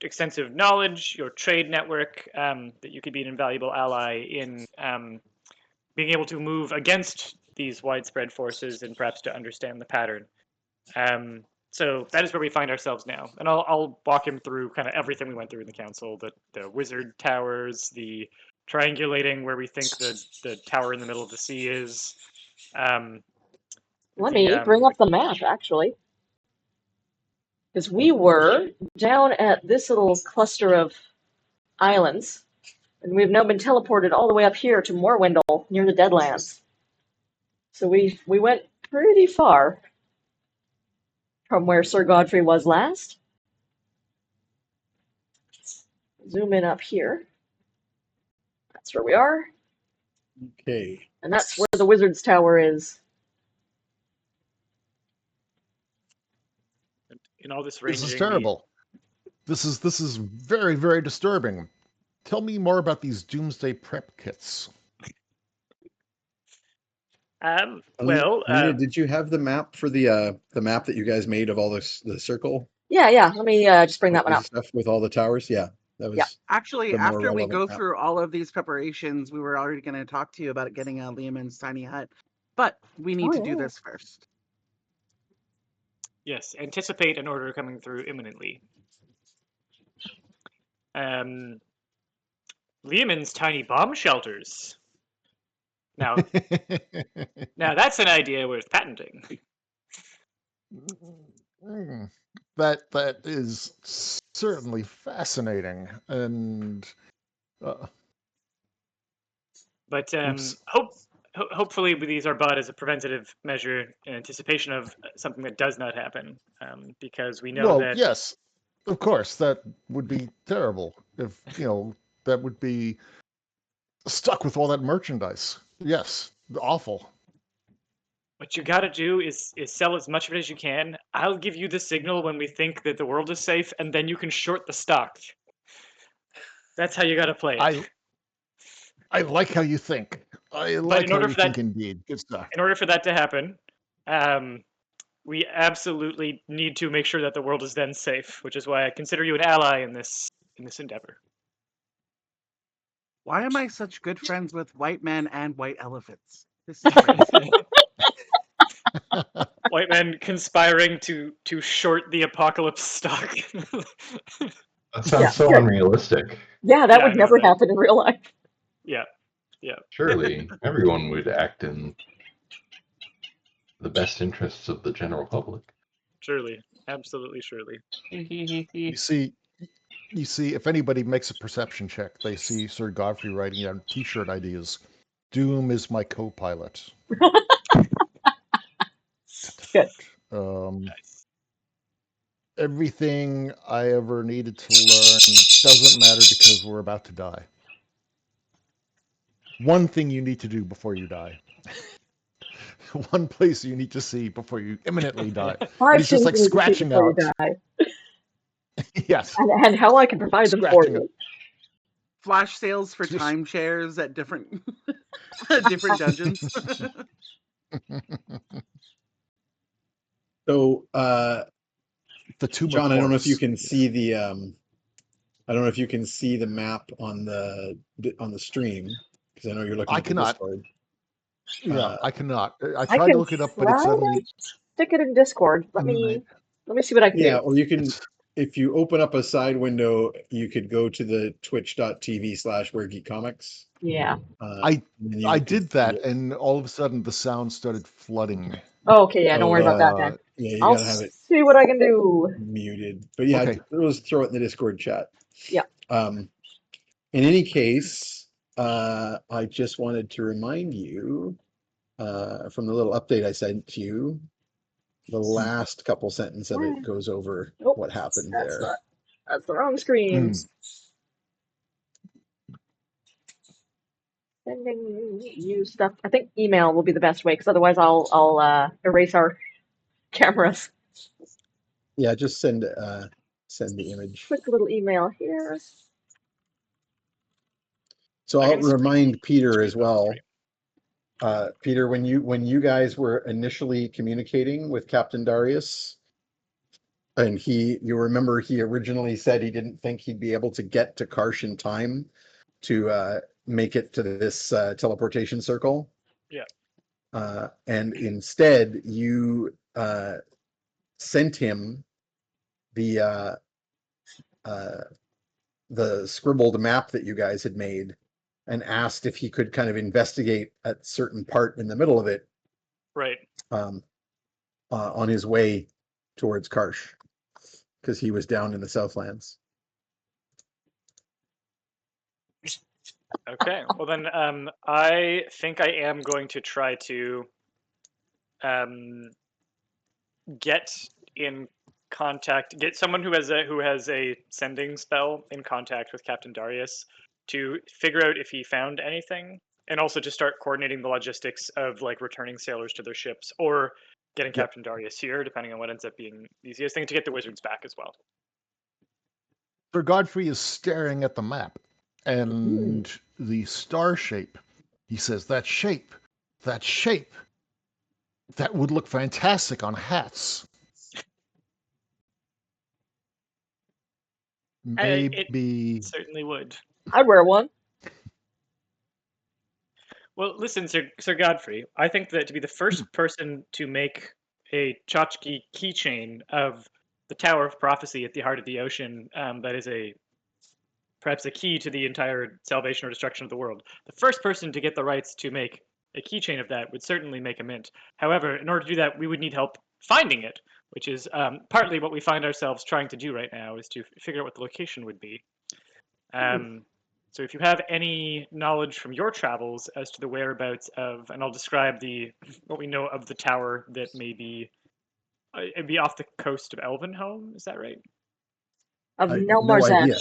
extensive knowledge, your trade network, that you could be an invaluable ally in being able to move against these widespread forces and perhaps to understand the pattern. So that is where we find ourselves now. And I'll walk him through kind of everything we went through in the council, the wizard towers, the triangulating where we think the tower in the middle of the sea is. Let me bring up the map, actually. Because we were down at this little cluster of islands, and we've now been teleported all the way up here to Morwindle, near the Deadlands. So we went pretty far from where Sir Godfrey was last. Zoom in up here. That's where we are. Okay. And that's where the Wizard's Tower is. In all this This ranging, is terrible. This is very, very disturbing. Tell me more about these doomsday prep kits. Well, Nina, did you have the map for the map that you guys made of all this, the circle? Yeah. Let me just bring that one up. Stuff with all the towers? Yeah. That was Yeah. Actually, the more after we relevant go map. through all of these preparations, we were already going to talk to you about getting a Lehman's tiny hut, but we need to do this first. Yes, anticipate an order coming through imminently. Lehman's tiny bomb shelters. Now that's an idea worth patenting. That is certainly fascinating, and but hopefully these are bought as a preventative measure in anticipation of something that does not happen, because we know that. Yes, of course, that would be terrible if that would be stuck with all that merchandise. Yes, awful. What you gotta do is sell as much of it as you can. I'll give you the signal when we think that the world is safe, and then you can short the stock. That's how you gotta play it. I like how you think. I like how you think indeed. Good stuff. In order for that to happen, we absolutely need to make sure that the world is then safe, which is why I consider you an ally in this endeavor. Why am I such good friends with white men and white elephants? This is crazy. White men conspiring to short the apocalypse stock. That sounds so unrealistic. Yeah, that would never happen in real life. Yeah. Surely everyone would act in the best interests of the general public. Surely, absolutely, surely. You see, if anybody makes a perception check, they see Sir Godfrey writing down T-shirt ideas. Doom is my co-pilot. Good. Everything I ever needed to learn doesn't matter because we're about to die. One thing you need to do before you die. One place you need to see before you imminently die. Five And he's just things like you need to see scratching before out. you die, Yes. and how I can provide them for Scratching you. out. Flash sales for Just- timeshares at different different dungeons. So, The Tomb John, of I don't know if you Horrors. can see the I don't know if you can see the map on the stream because I know you're looking I at the cannot. Discord. Yeah, I cannot. I I tried can to look it up, but it try suddenly. to stick it in Discord. Let me see what I can Yeah, do. or you can, It's, if you open up a side window, you could go to the twitch.tv/WhereGeekComics. Yeah. I can did see that, it. and all of a sudden the sound started flooding. Oh, okay. Yeah. Don't worry about that then. Yeah, you I'll gotta have it see what I can do. muted. But yeah, Okay. let's throw it in the Discord chat. Yeah. In any case, I just wanted to remind you from the little update I sent to you, the last couple sentences of it goes over Nope, what happened that's there. that's the wrong screen. Sending you stuff. I think email will be the best way because otherwise I'll erase our cameras. Yeah, just send the image. Quick little email here. So I I'll can screen remind Peter as screen both, well. right? Peter, when you guys were initially communicating with Captain Darius, and you remember he originally said he didn't think he'd be able to get to Karsh in time to make it to this teleportation circle. Yeah. And instead, you sent him the scribbled map that you guys had made and asked if he could kind of investigate a certain part in the middle of it Right. on his way towards Karsh because he was down in the Southlands. Okay. Well then, I think I am going to try to get in contact, get someone who has a sending spell in contact with Captain Darius to figure out if he found anything, and also to start coordinating the logistics of like returning sailors to their ships or getting Yep. Captain Darius here, depending on what ends up being the easiest thing to get the wizards back as well. Sir Godfrey is staring at the map and the star shape. He says, that shape, that would look fantastic on hats. Maybe. It certainly would. I'd wear one. Well, listen, Sir Godfrey, I think that to be the first person to make a tchotchke keychain of the Tower of Prophecy at the heart of the ocean, that is perhaps a key to the entire salvation or destruction of the world. The first person to get the rights to make a keychain of that would certainly make a mint. However, in order to do that, we would need help finding it, which is partly what we find ourselves trying to do right now, is to figure out what the location would be. So if you have any knowledge from your travels as to the whereabouts of, and I'll describe what we know of the tower that may be, it'd be off the coast of Elvenholm, is that right? Of I have no no idea.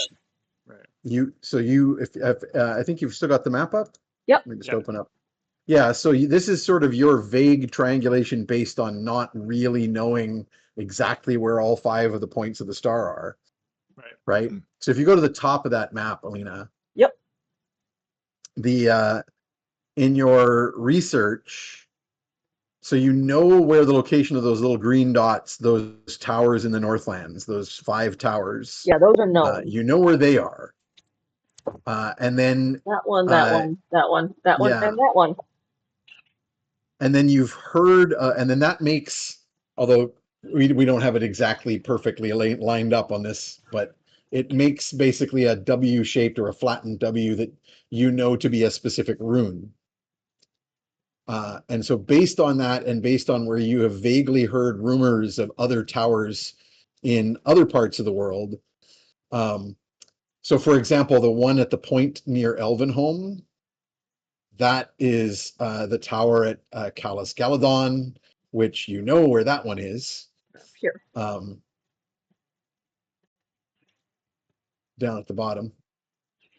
Right. If I think you've still got the map up. Yep. Let me just Yep. open up. Yeah, so this is sort of your vague triangulation based on not really knowing exactly where all 5 of the points of the star are. Right. So if you go to the top of that map, Alina. Yep. In your research, so you know where the location of those little green dots, those towers in the Northlands, those 5 towers. Yeah, those are known. You know where they are. And then That one, that one, that one, that one, yeah. and that one. And then you've heard, and then that makes, although we don't have it exactly perfectly lined up on this, but it makes basically a W-shaped or a flattened W that you know to be a specific rune. And so based on that, and based on where you have vaguely heard rumors of other towers in other parts of the world, so for example, the one at the point near Elvenholm, that is the tower at Callus Galadon, which you know where that one is. Here. Down at the bottom.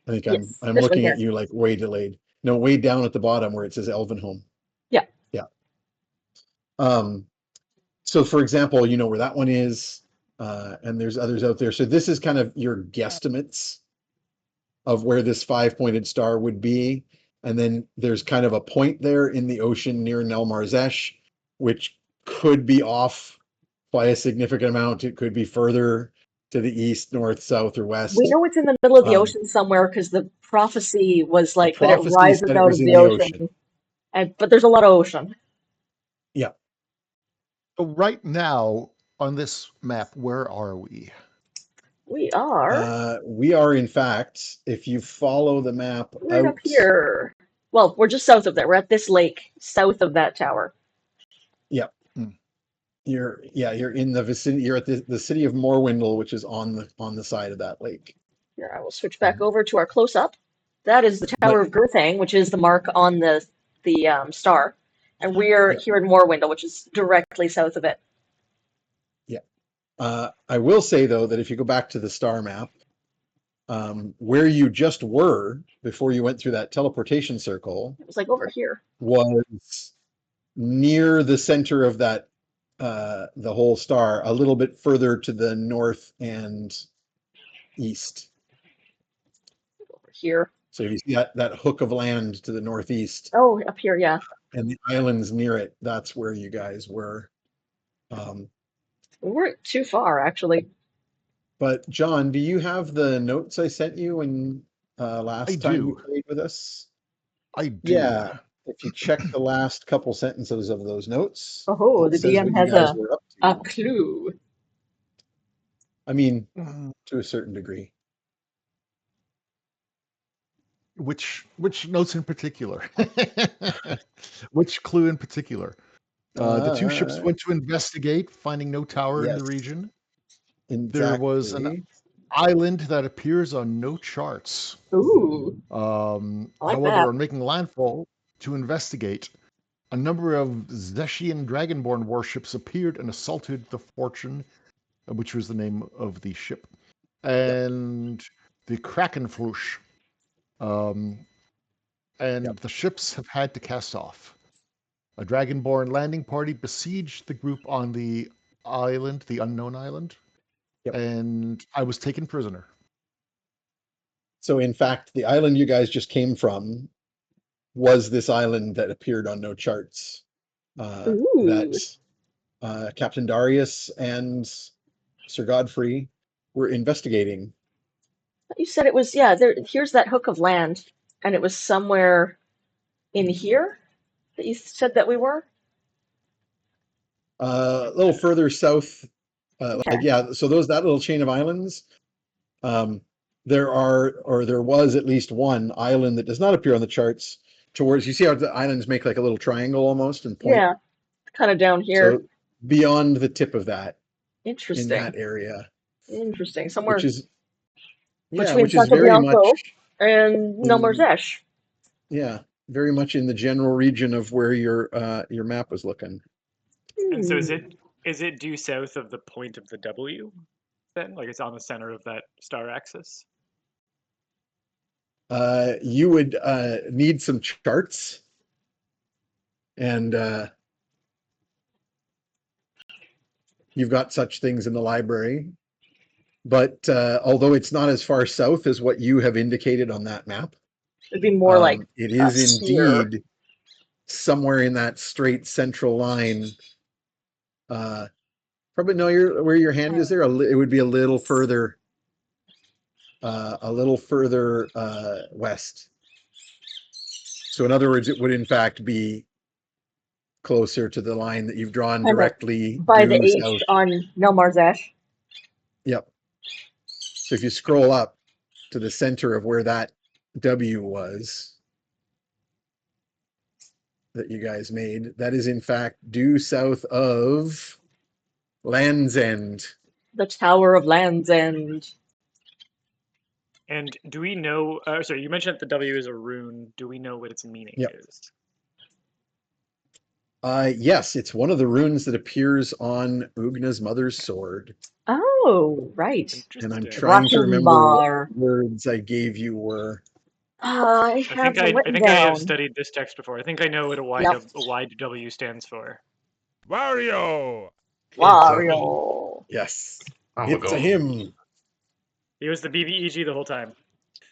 I think Yes, I'm this one looking here. at you like way delayed. No, way down at the bottom where it says Elvenholm. Yeah. Yeah. So for example, you know where that one is, and there's others out there. So this is kind of your guesstimates of where this 5-pointed star would be. And then there's kind of a point there in the ocean near Nelmarzesh, which could be off by a significant amount. It could be further to the east, north, south, or west. We know it's in the middle of the Um, ocean somewhere because the prophecy was like that it prophecy rises said it out was of in the the ocean. ocean. But there's a lot of ocean. Yeah. So right now on this map, where are we? We are We are, in fact, if you follow the map right out, up here. Well, we're just south of there. We're at this lake, south of that tower. yeah, Hmm. you're in the vicinity. You're at the city of Morwindle, which is on the side of that lake. Here, I will switch back over to our close-up. That is the Tower of Girthang, which is the mark on the star. And we're Yep. here in Morwindle, which is directly south of it. I will say though that if you go back to the star map, where you just were before you went through that teleportation circle It was like over here. was near the center of that the whole star, a little bit further to the north and east. Over here. So you see that hook of land to the northeast Oh, up here, yeah. and the islands near it. That's where you guys were. We weren't too far, actually. But John, do you have the notes I sent you when last time you do. played with us? I do. Yeah. If you check the last couple sentences of those notes, Oh, it the says DM what you has guys were up a to. clue. I mean, Mm, to a certain degree. Which notes in particular? Which clue in particular? The two ships went to investigate, finding no tower in the Yes, region. exactly. There was an island that appears on no charts. Ooh, I like However, that. on making landfall to investigate, a number of Zeshian Dragonborn warships appeared and assaulted the Fortune, which was the name of the ship, and the Krakenflush. And the ships have had to cast off. A Dragonborn landing party besieged the group on the island, the unknown island, and I was taken prisoner. So in fact, the island you guys just came from was this island that appeared on no charts. Ooh. That Captain Darius and Sir Godfrey were investigating. You said it was, yeah, here's that hook of land, and it was somewhere in here that you said that we were? A little further south, Okay. so that little chain of islands, there was at least one island that does not appear on the charts towards, you see how the islands make like a little triangle almost and point? Yeah, kind of down here. So beyond the tip of that, in Interesting. that area, Interesting. Somewhere which is between very Bianco much and Nelmarzesh. very much in the general region of where your map was looking. And so is it due south of the point of the W then? Like it's on the center of that star axis? You would need some charts, and you've got such things in the library. But although it's not as far south as what you have indicated on that map, It'd be more like it is here. indeed somewhere in that straight central line. Probably no, where your hand is there. It would be a little further west. So in other words, it would in fact be closer to the line that you've drawn Kind of directly by the due H south. on Nelmarzesh. Yep. So if you scroll up to the center of where that W was that you guys made, that is in fact due south of Land's End. The Tower of Land's End. And do we know? Sorry, you mentioned that the W is a rune. Do we know what its meaning Yep. is? Yes, it's one of the runes that appears on Ugna's mother's sword. Oh, right. And I'm Interesting. trying to remember what Rakimbar. words I gave you were. I I have think them I written think I have down. studied this text before. I think I know what a Yep. wide W stands for. Wario! Wario. Yes, Oh, it's a God. him. He was the BBEG the whole time.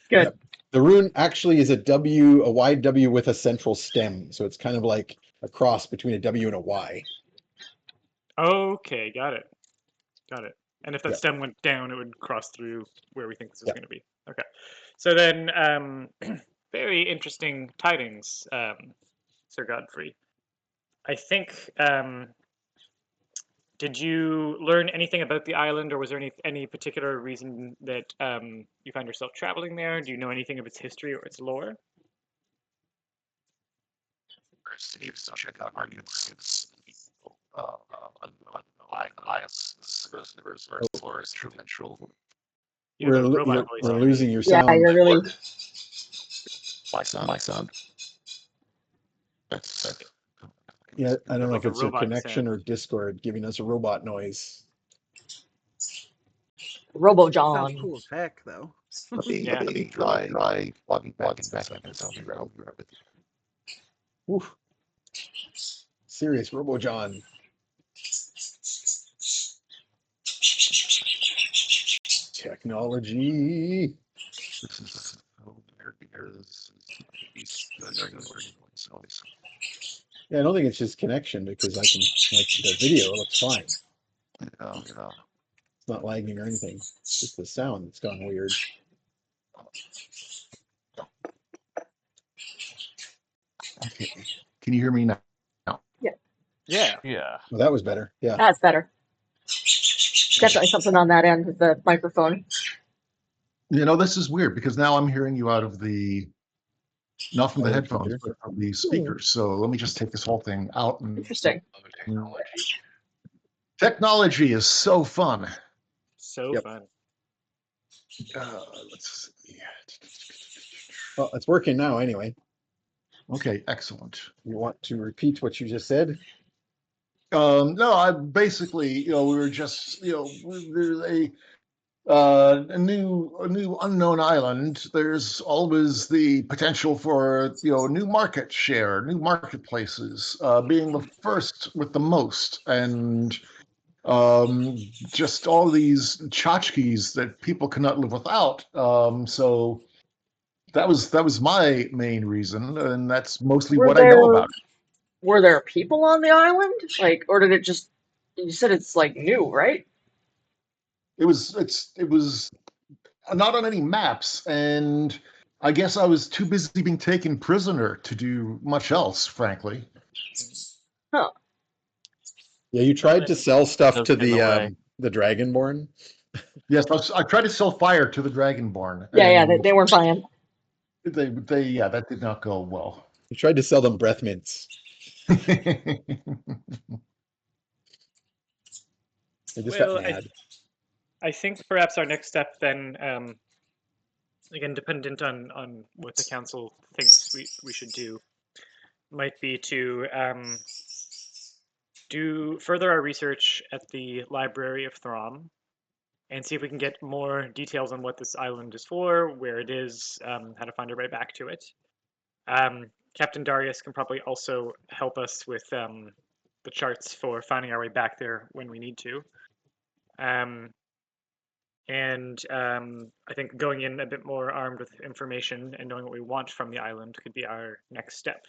Good. Yep. The rune actually is a W, a wide W with a central stem. So it's kind of like a cross between a W and a Y. Okay, got it. Got it. And if that Yeah. stem went down, it would cross through where we think this is Yeah. going to be. Okay. So then, very interesting tidings, Sir Godfrey. I think. Did you learn anything about the island, or was there any particular reason that you found yourself traveling there? Do you know anything of its history or its lore? You have a robot voice We're here. losing your Yeah, sound. you're really. Yeah, I don't know Like if a it's your robot connection sound. or Discord giving us a robot noise. Sounds Robojohn. cool as heck, though. Yeah. Oof. Serious Robojohn. Technology. Yeah, I don't think it's just connection because I can, like, the video looks fine. It's not lagging or anything. It's just the sound that's gone weird. Okay. Can you hear me now? Yeah. Yeah. Well, that was better. Yeah. That's better. Definitely something on that end of the microphone. You know, this is weird because now I'm hearing you out of the, not from the Oh, headphones, computer. but from the speakers. So let me just take this whole thing out. And Interesting. technology is so fun. So Yep. fun. Let's see. Well, it's working now anyway. Okay, excellent. You want to repeat what you just said? No, I basically, we were just, there's a new unknown island. There's always the potential for, new market share, new marketplaces, being the first with the most, and just all these tchotchkes that people cannot live without. So that was my main reason, and that's mostly Were what I know about it. were there people on the island? Like, or did it just? You said it's like new, right? It was not on any maps, and I guess I was too busy being taken prisoner to do much else, frankly. Huh. Yeah, you tried to sell stuff Those to get in the way. the Dragonborn. Yes, I tried to sell fire to the Dragonborn. Yeah, they and weren't buying. yeah, that did not go well. You tried to sell them breath mints. They just got Well, mad. I think perhaps our next step then, again, dependent on what the council thinks we should do, might be to do further our research at the Library of Throm and see if we can get more details on what this island is for, where it is, how to find our way back to it. Captain Darius can probably also help us with the charts for finding our way back there when we need to. And I think going in a bit more armed with information and knowing what we want from the island could be our next step,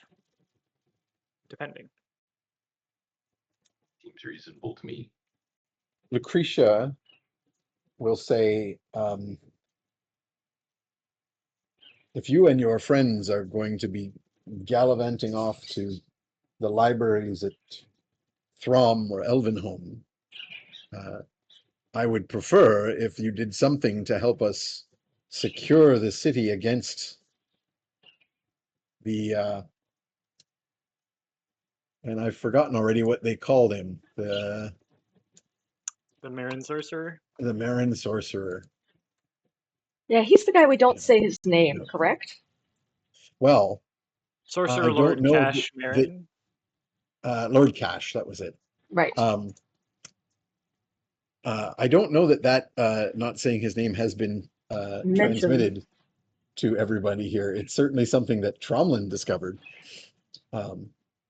depending. Seems reasonable to me. Lucretia will say, if you and your friends are going to be gallivanting off to the libraries at Throm or Elvenholm, I would prefer if you did something to help us secure the city against the and I've forgotten already what they called him, The Marin Sorcerer. the Marin Sorcerer. Yeah, he's the guy we don't Yeah. say his name, Yeah. correct? Well, Sorcerer I Lord don't know Cash Marin. Lord Cash, that was it. Right. I don't know that not saying his name has been Mentioned. transmitted to everybody here. It's certainly something that Tromlin discovered.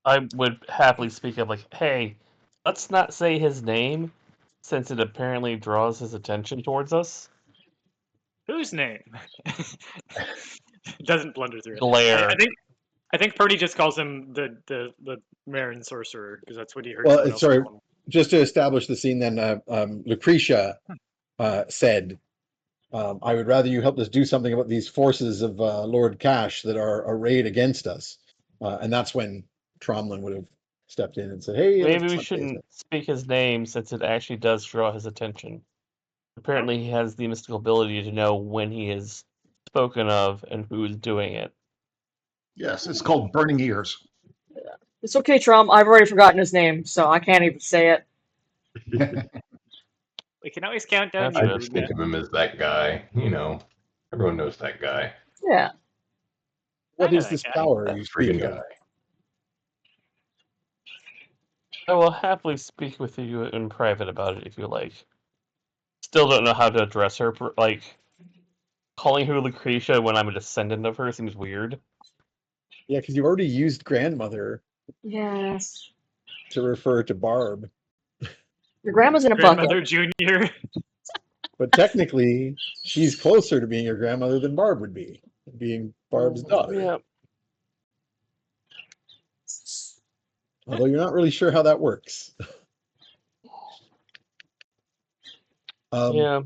I would happily speak of like, hey, let's not say his name, since it apparently draws his attention towards us. Whose name? Doesn't blunder through it. Glare. I think Purdy just calls him the Marin Sorcerer because that's what he heard Well, someone else sorry, call him. just to establish the scene, then Lucretia said, "I would rather you help us do something about these forces of Lord Cash that are arrayed against us," and that's when Tromlin would have stepped in and said, "Hey, Maybe let's we not say his name." shouldn't speak his name since it actually does draw his attention. Apparently, he has the mystical ability to know when he is spoken of and who is doing it. Yes, it's called burning ears. It's okay, Trump. I've already forgotten his name, so I can't even say it. We can always count down That's you, I good. just think of him as that guy. You know, everyone knows that guy. Yeah. What I know is that this guy. power That you freaking speak of? guy. I will happily speak with you in private about it if you like. Still don't know how to address her. Like, calling her Lucretia when I'm a descendant of her seems weird. Yeah, because you've already used grandmother Yes. to refer to Barb, Your grandma's in a bucket. Grandmother Junior. but technically, she's closer to being your grandmother than Barb would be, being Barb's daughter. Yeah. Although you're not really sure how that works. Yeah.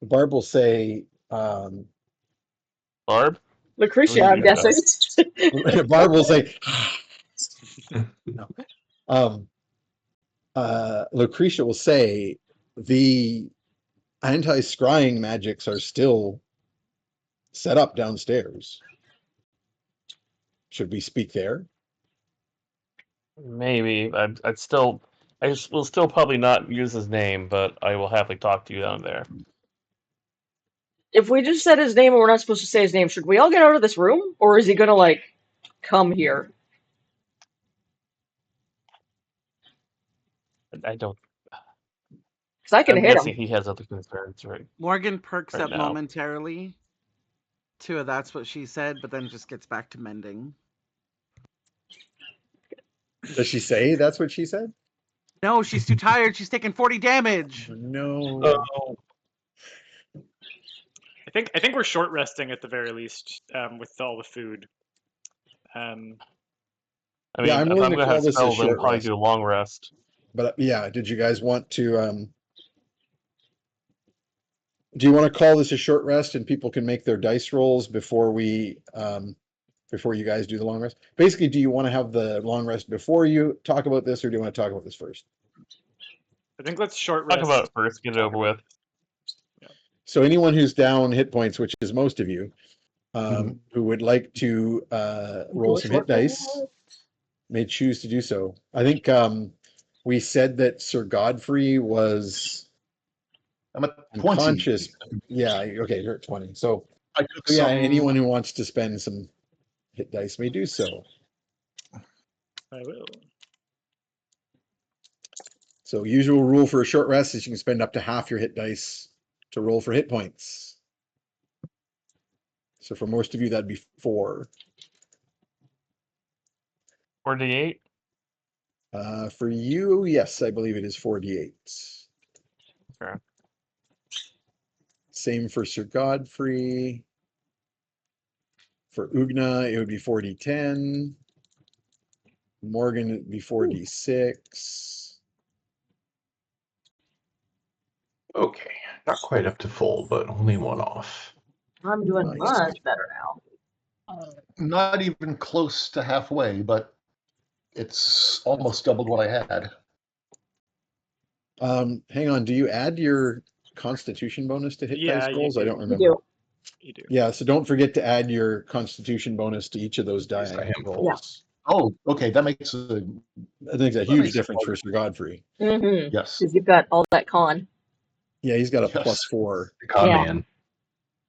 Barb will say, Barb? Lucretia, Oh, I'm yeah. guessing. Barb will say, Lucretia will say, the anti-scrying magics are still set up downstairs. Should we speak there? Maybe. I will still probably not use his name, but I will happily talk to you down there. If we just said his name and we're not supposed to say his name, should we all get out of this room? Or is he gonna, like, come here? I don't. Because I can I'm hit guessing him. he has other concerns, right? Morgan perks Right up now. momentarily to a "that's what she said," but then just gets back to mending. Does she say that's what she said? No, she's too tired. She's taking 40 damage. No. Oh, I think we're short resting at the very least with all the food. I mean, Yeah, I'm if willing I'm to gonna call have this a spells, then short probably rest. do a long rest. But yeah, did you guys want to do you want to call this a short rest and people can make their dice rolls before we before you guys do the long rest? Basically, do you want to have the long rest before you talk about this, or do you want to talk about this first? I think let's short Talk rest. about it first, get it talk over about with. So anyone who's down hit points, which is most of you, Mhm. who would like to roll some hit dice, may choose to do so. I think we said that Sir Godfrey was I'm at 20. unconscious. Yeah, okay, you're at 20. So I took yeah, some. anyone who wants to spend some hit dice may do so. I will. So usual rule for a short rest is you can spend up to half your hit dice to roll for hit points. So for most of you, that'd be 4. 48. For you, yes, I believe it is 4d8. Okay. Same for Sir Godfrey. For Ugna, it would be 4d10. Morgan, it'd be 4d6. Okay, not quite up to full, but only one off. I'm doing Nice. much better now. Not even close to halfway, but it's almost doubled what I had. Hang on. Do you add your Constitution bonus to hit Yeah, dice you rolls? I do. don't You remember. do. You do. Yeah, so don't forget to add your Constitution bonus to each of those Yes, die I am. rolls. Oh, okay. That makes a I think it's a That huge makes it difference for harder. Sir Godfrey. Mm-hmm. yes. Because you've got all that con. Yeah, he's got a Yes. +4. The con Yeah. man.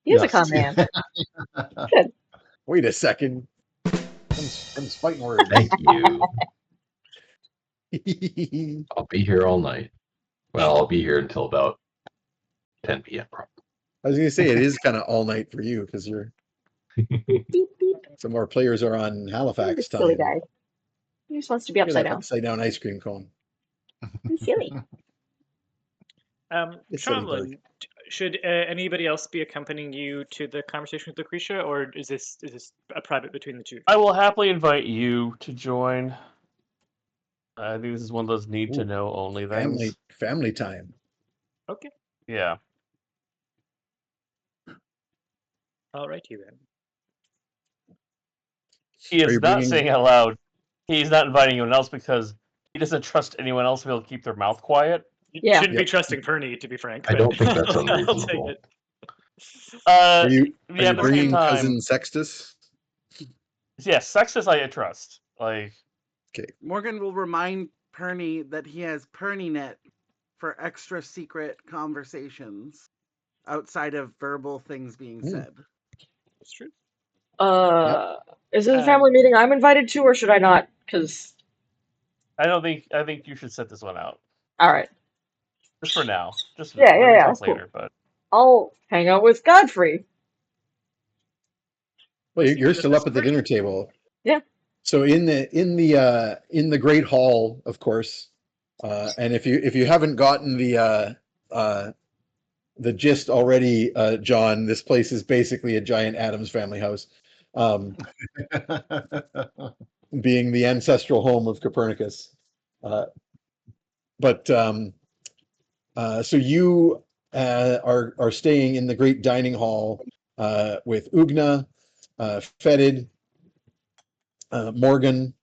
He is a Yes. con man. Good. Wait a second. Them's fighting words. Thank you. I'll be here all night. Well, I'll be here until about 10 p.m. I was gonna say it is kind of all night for you because you're probably. Beep, beep. some more players are on He's Halifax a silly time. guy. He just wants to be Look at upside that down. upside down ice cream cone. He's silly. It's silly dark. Tromlin, should anybody else be accompanying you to the conversation with Lucretia, or is this a private between the two of I you? will happily invite you to join. I think this is one of those need to Ooh, know only things. family time. Okay, Yeah. alrighty then. He Are is you not bringing? saying out loud. He's not inviting anyone else because he doesn't trust anyone else to be able to keep their mouth quiet. You Yeah. shouldn't be Yep. trusting Perny, to be frank. I But don't think that's I'll take unreasonable. it. Are Yeah, you at the same bringing time, cousin Sextus? yes, Sextus I trust. Like, Morgan will remind Perny that he has PernyNet for extra secret conversations outside of verbal things being Hmm. said. It's true. Is it a Um, family meeting I'm invited to, or should I not? Because, I think you should set this one out. all right. Just for now. Just for Yeah, now. We can talk that's cool. later, but I'll hang out with Godfrey. Well, you're Just still as up at the Perny. dinner table. Yeah. So in the great hall, of course, and if you haven't gotten the gist already, John, this place is basically a giant Addams Family house, being the ancestral home of Copernicus. Uh, but so you are staying in the great dining hall with Ugna, Fetid, Morgan,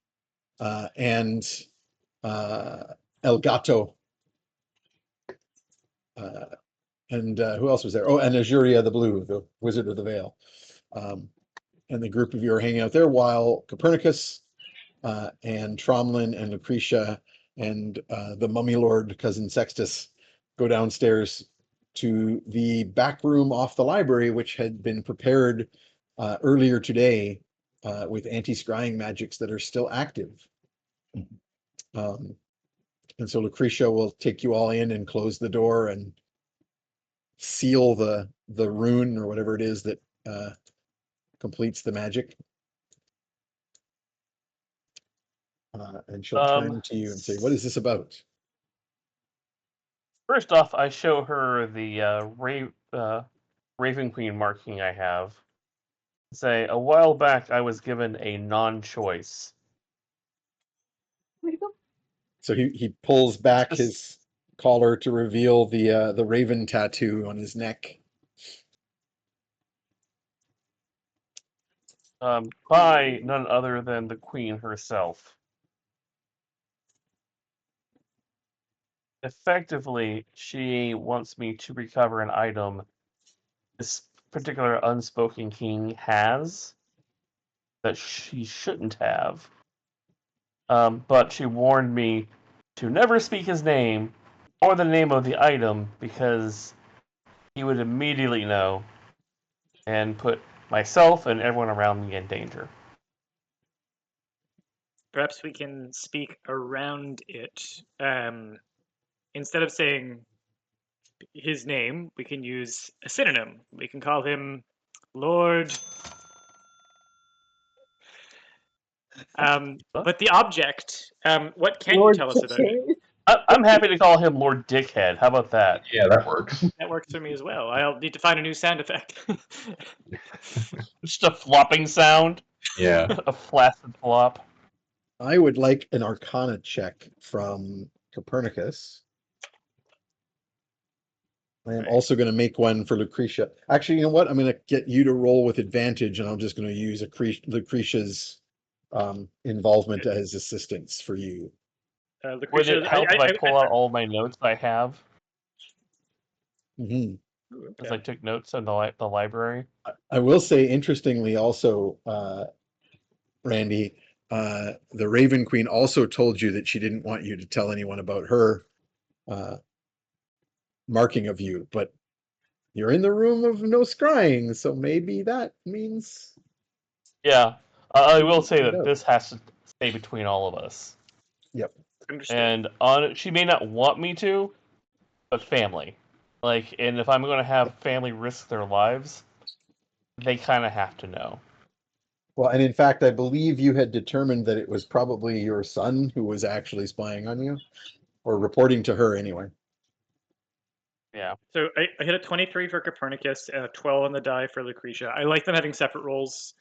and El Gato. And who else was there? Oh, and Azuria the Blue, the Wizard of the Veil. And the group of you are hanging out there while Copernicus and Tromlin and Lucretia and the Mummy Lord, cousin Sextus, go downstairs to the back room off the library, which had been prepared earlier today with anti-scrying magics that are still active. And so Lucretia will take you all in and close the door and seal the rune or whatever it is that completes the magic. And she'll turn to you and say, "What is this about?" first off, I show her the Raven Queen marking I have. Say, a while back I was given a non-choice. Where'd he go? So he pulls back Just- his collar to reveal the raven tattoo on his neck. By none other than the Queen herself. Effectively, she wants me to recover an item this particular unspoken king has that she shouldn't have. But she warned me to never speak his name or the name of the item because he would immediately know and put myself and everyone around me in danger. Perhaps we can speak around it. Instead of saying his name, we can use a synonym. We can call him Lord. But the object, what can you Lord tell us about it? King. I'm happy to call him Lord Dickhead. How about that? Yeah, that works. That works for me as well. I'll need to find a new sound effect. Just a flopping sound, Yeah. a flaccid flop. I would like an Arcana check from Copernicus. I am Right. also going to make one for Lucretia. Actually, you know what? I'm going to get you to roll with advantage, and I'm just going to use Lucretia's involvement as assistance for you. Would Lucretia, it help if I pull out all my notes I have? Mhm. Because I took notes in the library. I will say, interestingly, also, Randy, the Raven Queen also told you that she didn't want you to tell anyone about her marking of you, but you're in the room of no scrying, so maybe that means. Yeah, I will say Find that out. this has to stay between all of us. Yep. Understood. And she may not want me to, but family. And if I'm going to have family risk their lives, they kind of have to know. Well, and in fact, I believe you had determined that it was probably your son who was actually spying on you, or reporting to her anyway. Yeah. So I hit a 23 for Copernicus and a 12 on the die for Lucretia. I like them having separate roles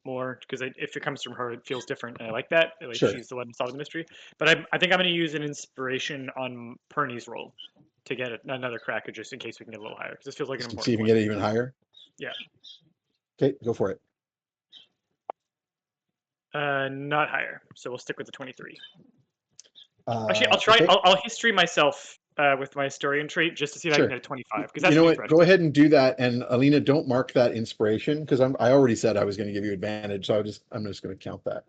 more because if it comes from her, it feels different. And I like that. Like Sure. she's the one solving the mystery. But I think I'm going to use an inspiration on Pernie's role to get another cracker just in case we can get a little higher because this feels like an important See if you one. can get it even higher. Yeah. Okay, go for it. Not higher. So we'll stick with the 23. Uh, Actually, I'll try. okay. I'll history myself with my historian trait just to see if I Sure. can get a 25 because that's You know a new what? threshold. Go ahead and do that. And Alina, don't mark that inspiration because I already said I was going to give you advantage, so I'm just going to count that.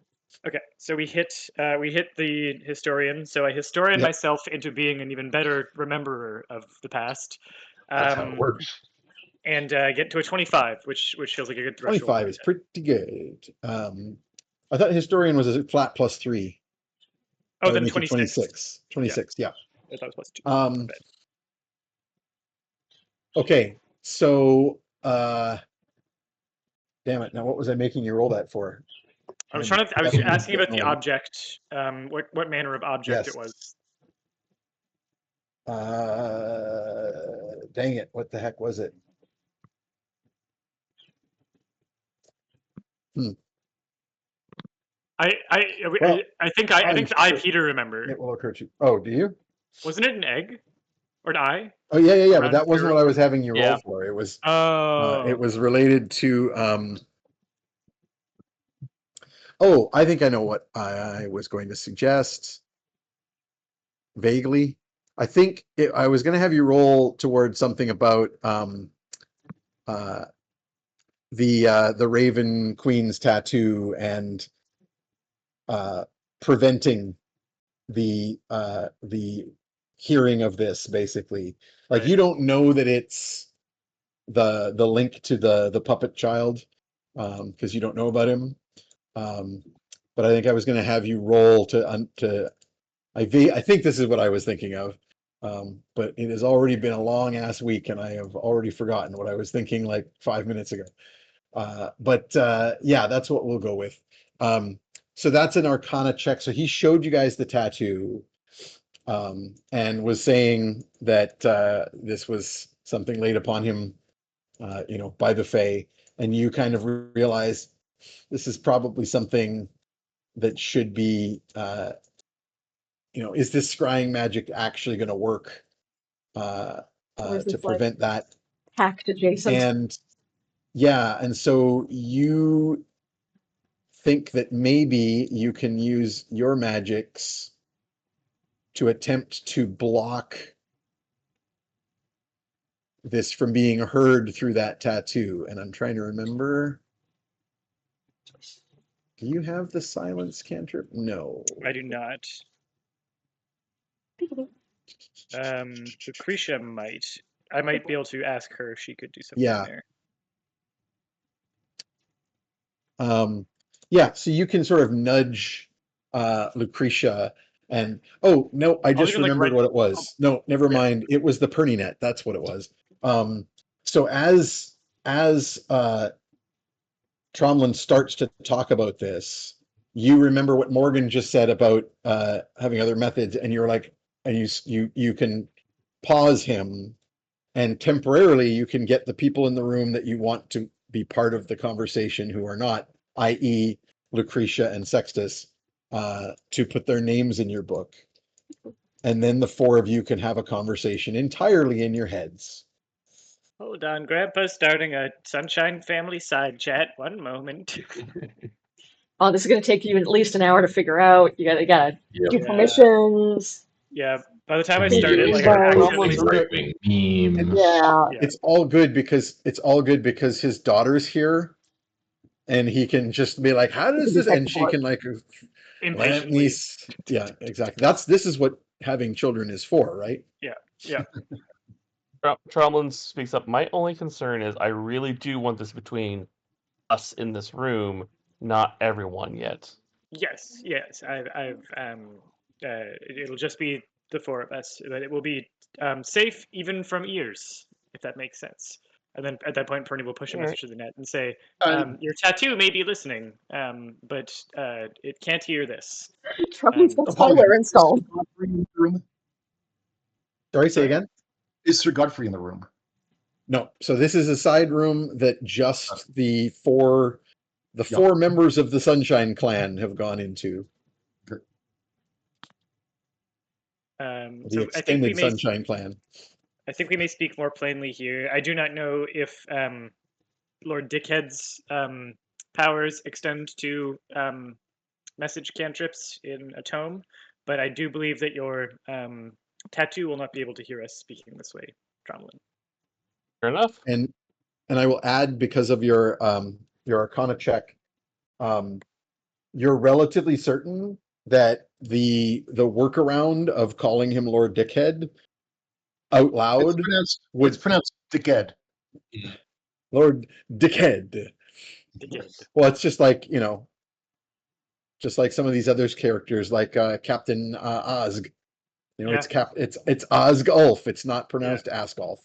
Okay, so we hit the historian. So I historian Yep. myself into being an even better rememberer of the past, That's how it works. and get to a 25, which feels like a good threshold. 25 is pretty good. I thought historian was a flat +3. Oh, That would then make it 26. 26. 26, yeah. I thought it was +2. Um, Bad. okay, so damn it. Now, what was I making you roll that for? I was asking about the Annoying. object. What manner of object Yes. it was. Dang it. What the heck was it? I think Peter remember. It will occur to you. Oh, do you? Wasn't it an egg or an eye? Oh, yeah. But Around that wasn't zero? what I was having you roll Yeah. for. It was Oh. related to oh, I think I know what I was going to suggest. Vaguely. I think I was going to have you roll towards something about the Raven Queen's tattoo and preventing the hearing of this, basically. Like, Right. you don't know that it's the link to the puppet child because you don't know about him. But I think I was going to have you roll to I think this is what I was thinking of. But it has already been a long ass week and I have already forgotten what I was thinking like 5 minutes ago. But yeah, that's what we'll go with. So that's an Arcana check. So he showed you guys the tattoo and was saying that this was something laid upon him, by the Fae. And you kind of realize this is probably something that should be, is this scrying magic actually going to work Or is to this like prevent that? hacked adjacent? And yeah, and so you think that maybe you can use your magics to attempt to block this from being heard through that tattoo. And I'm trying to remember. Do you have the silence cantrip? No. I do not. Lucretia might. I might be able to ask her if she could do something Yeah. there. Yeah, so you can sort of nudge Lucretia and oh no, I just even, like, remembered right- what it was. No, never Yeah. mind. It was the Perny net. That's what it was. So as Tromlin starts to talk about this, you remember what Morgan just said about having other methods, and you're like, and you can pause him, and temporarily you can get the people in the room that you want to be part of the conversation who are not, i.e., Lucretia and Sextus, to put their names in your book. And then the four of you can have a conversation entirely in your heads. Hold on, Grandpa's starting a Sunshine Family side chat. One moment. Oh, this is going to take you at least an hour to figure out. You gotta Yep. do Yeah. permissions. Yeah. By the time I And Figure started, it like out. I posting accidentally right-wing memes. Yeah. Yeah. It's all good because his daughter's here, and he can just be like, "How You does can be this?" tech And she support. can like, let me. Impatiently. Yeah, exactly. This is what having children is for, right? Yeah. Yeah. Tromlin speaks up. My only concern is I really do want this between us in this room, not everyone yet. Yes. Yes. It'll just be the four of us, but it will be safe even from ears, if that makes sense. And then at that point, Perny will push a Alright. message to the net and say, Uh, "Your tattoo may be listening, but it can't hear this." Troubles got apologies. spyware installed. Is Sir Godfrey in the room? Sorry, say Sorry? again. Is Sir Godfrey in the room? No. So this is a side room that just the four Yeah. members of the Sunshine Clan have gone into. The So I think we extended may Sunshine Clan. speak more plainly here. I do not know if Lord Dickhead's powers extend to message cantrips in a tome, but I do believe that your tattoo will not be able to hear us speaking this way, Tromlin. Fair enough. And I will add, because of your Arcana check, you're relatively certain that the workaround of calling him Lord Dickhead out loud It's pronounced Dickhead. Lord Dickhead. Dickhead. Well, it's just like, just like some of these other characters, like Captain Ozg. Yeah. It's Ozgulf. It's not pronounced Asgulf.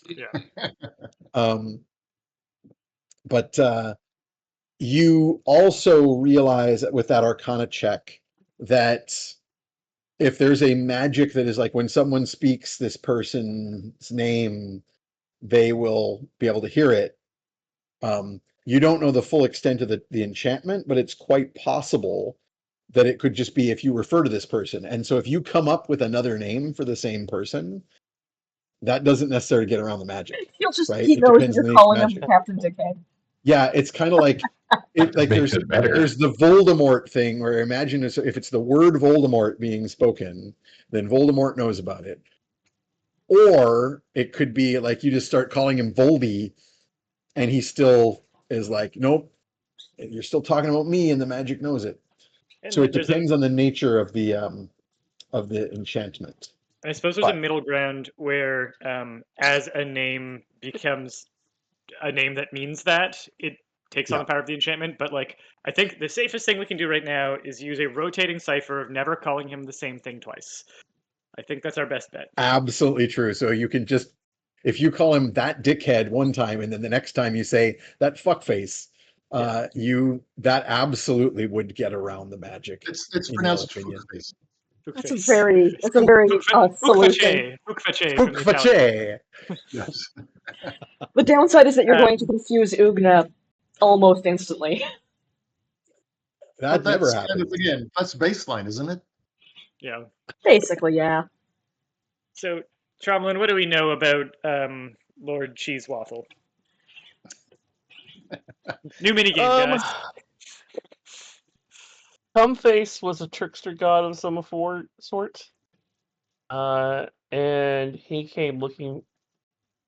Yeah. But you also realize with that Arcana check that if there's a magic that is like when someone speaks this person's name, they will be able to hear it. You don't know the full extent of the enchantment, but it's quite possible that it could just be if you refer to this person. And so if you come up with another name for the same person, that doesn't necessarily get around the magic, He'll just right? he It knows that depends you're on the nature of calling him magic. Captain Dickhead. Yeah, it's kind of like Just makes it better. there's the Voldemort thing where imagine if it's the word Voldemort being spoken, then Voldemort knows about it. Or it could be like you just start calling him Voldy, and he still is like, nope, you're still talking about me, and the magic knows it. And So it there's a, depends on the nature of the enchantment. I suppose there's a But middle ground where, as a name becomes a name that means that, it takes on Yeah. the power of the enchantment. But like, I think the safest thing we can do right now is use a rotating cipher of never calling him the same thing twice. I think that's our best bet. absolutely true. So you can just, if you call him that dickhead one time, and then the next time you say that fuckface, that absolutely would get around the magic. It's in your pronounced opinion. Fookface. That's a very solution. Fukfache from the Italian. Fuckface. Yes. The downside is that you're going to confuse Ugna almost instantly. That But never that's kind happened. of, again, that's baseline, isn't it? Yeah. Basically, yeah. So, Tromlin, what do we know about Lord Cheesewaffle? New minigame, guys. Thumbface was a trickster god of some sort. And he came looking.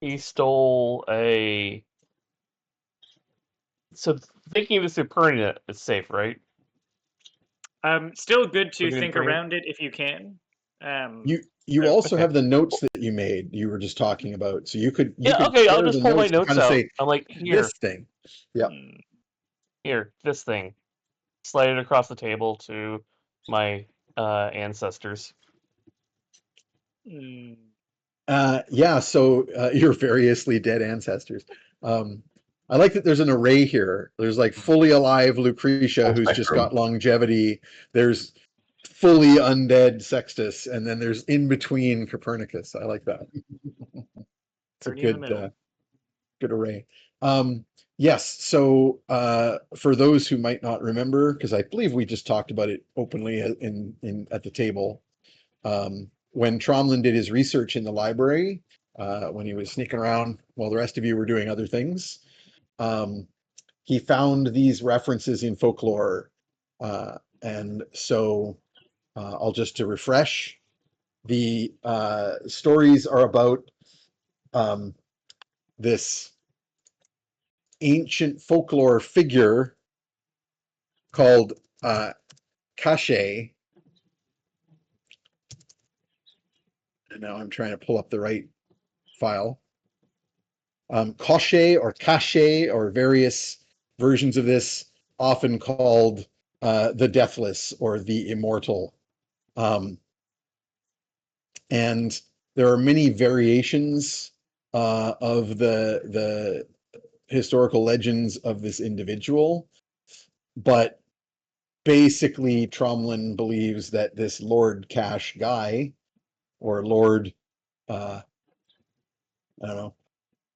He stole a. So thinking this Epernia is safe, right? Still good to Looking at think Epernia? around it if you can. You So- also Okay. have the notes that you made. You were just talking about, so you could Yeah, could okay, I'll share just the pull my notes to notes kind of out. say I'm like, here, this thing. Yeah. here, this thing. Slide it across the table to my ancestors. Hmm. Yeah, so your variously dead ancestors. I like that there's an array here. There's like fully alive Lucretia, Full who's just spectrum. got longevity. There's fully undead Sextus, and then there's in between Copernicus. I like that. It's a Bernie in the middle. good array. Yes, so for those who might not remember, because I believe we just talked about it openly in at the table, when Tromlin did his research in the library, when he was sneaking around while the rest of you were doing other things, he found these references in folklore And so I'll just to refresh, the stories are about this ancient folklore figure called Cache. And now I'm trying to pull up the right file. Cache or various versions of this, often called the Deathless or the Immortal. And there are many variations of the historical legends of this individual, but basically Tromlin believes that this Lord Cash guy, or Lord, I don't know,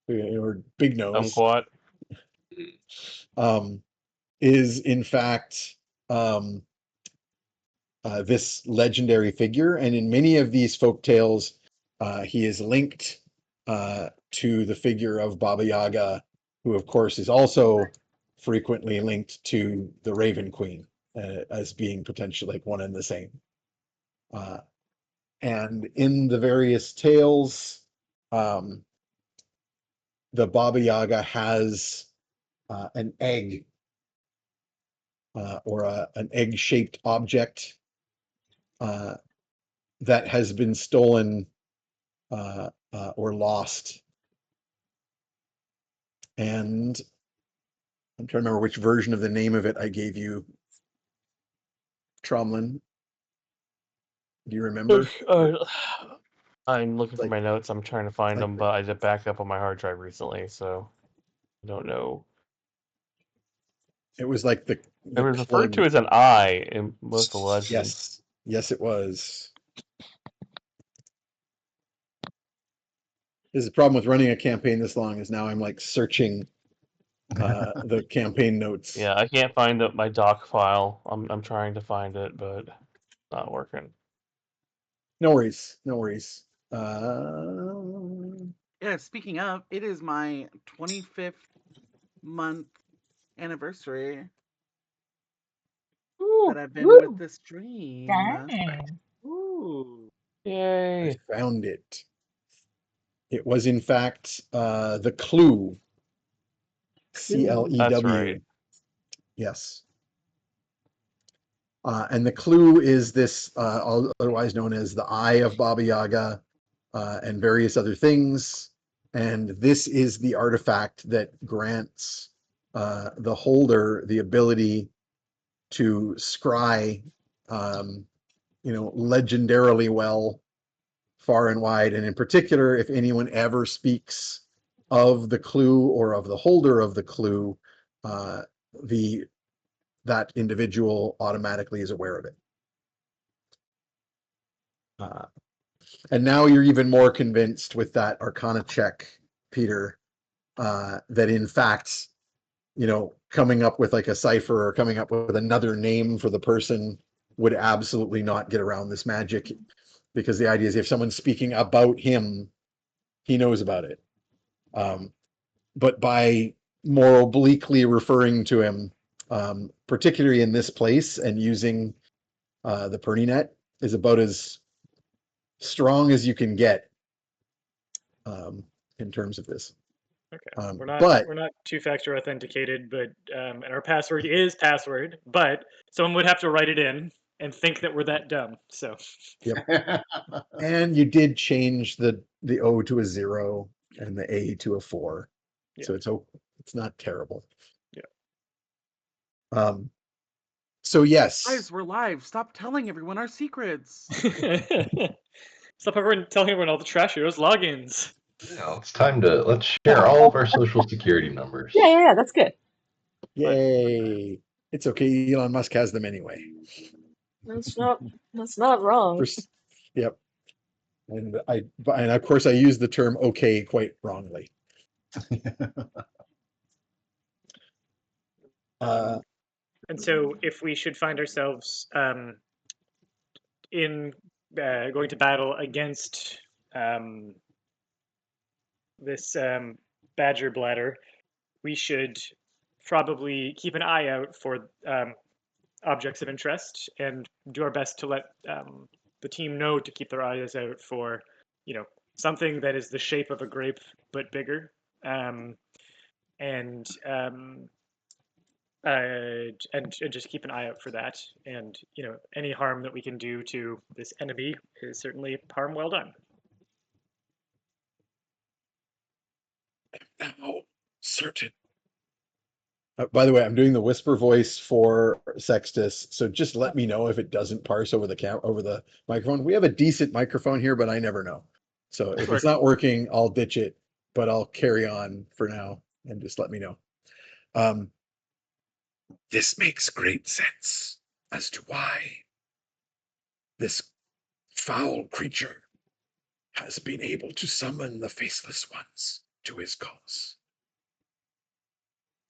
or Big Nose, Kumquat. is in fact this legendary figure, and in many of these folk tales, he is linked to the figure of Baba Yaga, who of course is also frequently linked to the Raven Queen as being potentially like one and the same. And in the various tales, the Baba Yaga has an egg or an egg-shaped object that has been stolen or lost. And I'm trying to remember which version of the name of it I gave you, Tromlin. Do you remember? I'm looking for Like, my notes. I'm trying to find like them, but I did back up on my hard drive recently, so I don't know. it was like It the was referred to club. as an eye in most of the legends. Yes, it was. This is the problem with running a campaign this long, is now I'm like searching the campaign notes. Yeah, I can't find my doc file. I'm trying to find it, but not working. No worries, no worries. Yeah, speaking of, it is my 25th month anniversary that I've been with this dream. Dang. Ooh. I Yay! found it. It was in fact the Clue, That's CLEW. right. Yes. And the Clue is this, otherwise known as the Eye of Baba Yaga, and various other things. And this is the artifact that grants the holder the ability to scry, legendarily well, far and wide. And in particular, if anyone ever speaks of the Clue or of the holder of the Clue, the that individual automatically is aware of it. And now you're even more convinced with that Arcana check, Peter, that in fact, coming up with like a cipher or coming up with another name for the person would absolutely not get around this magic, because the idea is if someone's speaking about him, he knows about it. But by more obliquely referring to him, particularly in this place, and using the Perny net, is about as strong as you can get in terms of this. Okay. But We're not two-factor authenticated, but and our password is password, but someone would have to write it in and think that we're that dumb. So and you did change the O to a 0 and the A to a 4, yeah. so it's not terrible. Yeah. So yes, Guys, we're live. Stop telling everyone our secrets. Stop everyone telling everyone all the trash heroes logins. Now it's time to let's share all of our social security numbers. Yeah, that's good. yay! It's okay. Elon Musk has them anyway. That's not wrong. Yep. And of course I use the term okay quite wrongly. And so, if we should find ourselves in going to battle against this badger bladder, we should probably keep an eye out for objects of interest and do our best to let the team know to keep their eyes out for, something that is the shape of a grape but bigger. Um, and and just keep an eye out for that. And any harm that we can do to this enemy is certainly harm well done. Now, certain. By the way, I'm doing the whisper voice for Sextus, so just let me know if it doesn't parse over the microphone. We have a decent microphone here, but I never know. So if it's not working, I'll ditch it, but I'll carry on for now and just let me know. This makes great sense as to why this foul creature has been able to summon the faceless ones to his cause.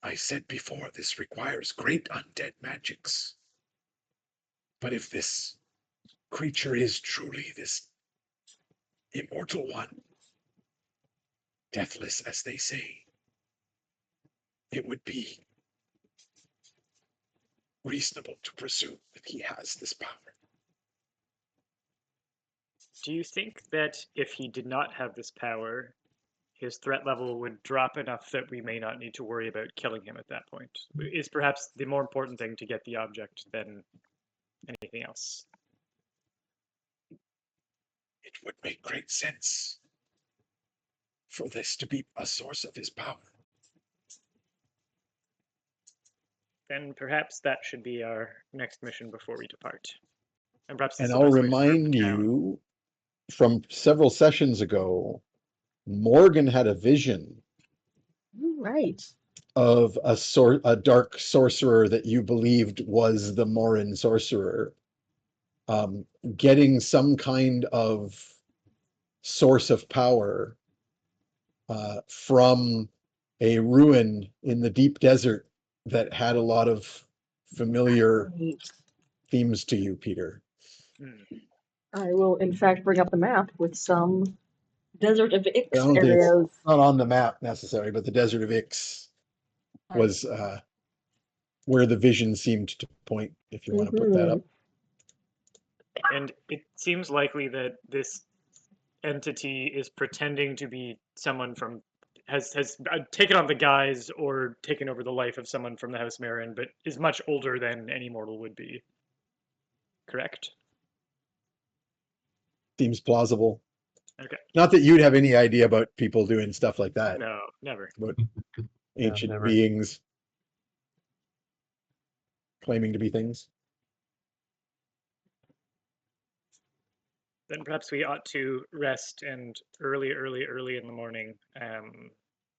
I said before, this requires great undead magics. But if this creature is truly this immortal one, deathless as they say, it would be reasonable to presume that he has this power. Do you think that if he did not have this power, his threat level would drop enough that we may not need to worry about killing him at that point? Is perhaps the more important thing to get the object than anything else? It would make great sense for this to be a source of his power. Then perhaps that should be our next mission before we depart. And perhaps And this is the I'll best way to start remind the town. you from several sessions ago, Morgan had a vision Right. of a dark sorcerer that you believed was the Morin sorcerer, getting some kind of source of power from a ruin in the deep desert that had a lot of familiar Right. themes to you, Peter. I will, in fact, bring up the map with some Desert of I Ix don't think it's areas. not on the map necessarily, but the Desert of Ix was where the vision seemed to point, if you want to put that up. And it seems likely that this entity is pretending to be someone from has taken on the guise or taken over the life of someone from the House Marin, but is much older than any mortal would be. Correct? Seems plausible. Okay. Not that you'd have any idea about people doing stuff like that. No, never. About ancient never. beings claiming to be things. Then perhaps we ought to rest and early in the morning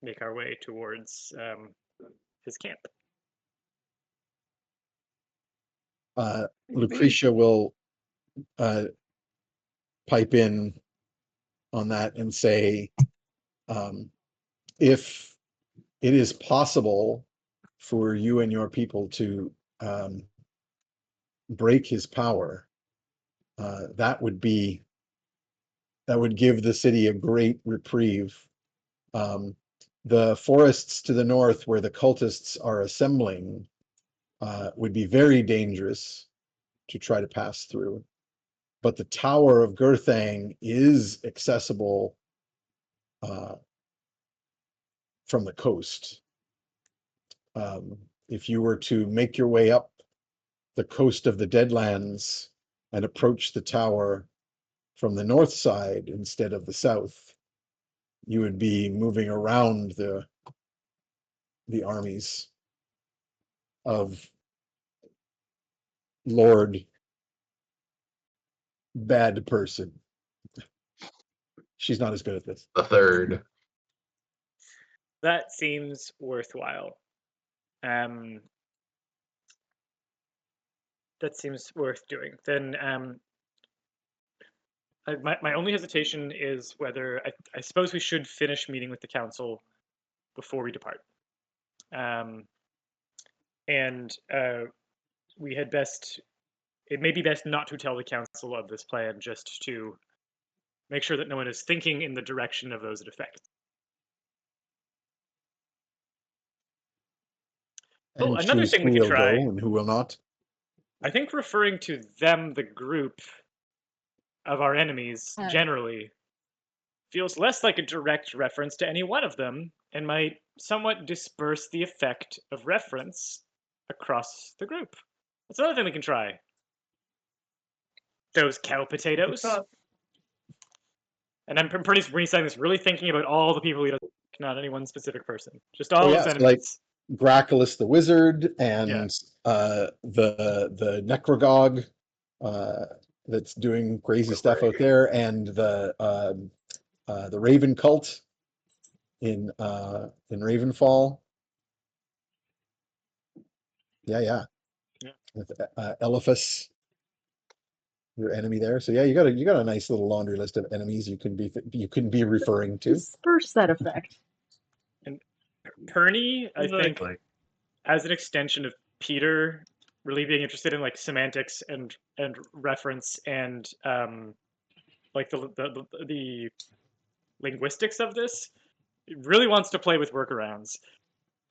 make our way towards his camp. Lucretia will pipe in on that and say, if it is possible for you and your people to break his power, that would give the city a great reprieve. The forests to the north where the cultists are assembling would be very dangerous to try to pass through. But the Tower of Gurthang is accessible from the coast. If you were to make your way up the coast of the Deadlands and approach the tower from the north side instead of the south, you would be moving around the armies of Lord Bad Person. She's not as good at this. The third. That seems worthwhile. That seems worth doing. Then my only hesitation is whether I suppose we should finish meeting with the council before we depart. And we had best, it may be best not to tell the council of this plan, just to make sure that no one is thinking in the direction of those it affects. And another choose thing who we could will try. go and who will not. I think referring to them, the group of our enemies, Hmm. generally, feels less like a direct reference to any one of them and might somewhat disperse the effect of reference across the group. That's another thing we can try. Those cow potatoes. And I'm pretty saying this, really thinking about all the people he doesn't, not any one specific person. Just all Oh, his yeah, enemies. like Graculus the wizard and the Necrogog that's doing crazy stuff out there, and the Raven cult in Ravenfall. Yeah. With Eliphas, your enemy there. So yeah, you got a nice little laundry list of enemies you can be referring to. Disperse that effect. And Perny, I think, Exactly. as an extension of Peter, really being interested in like semantics and reference and like the linguistics of this, it really wants to play with workarounds.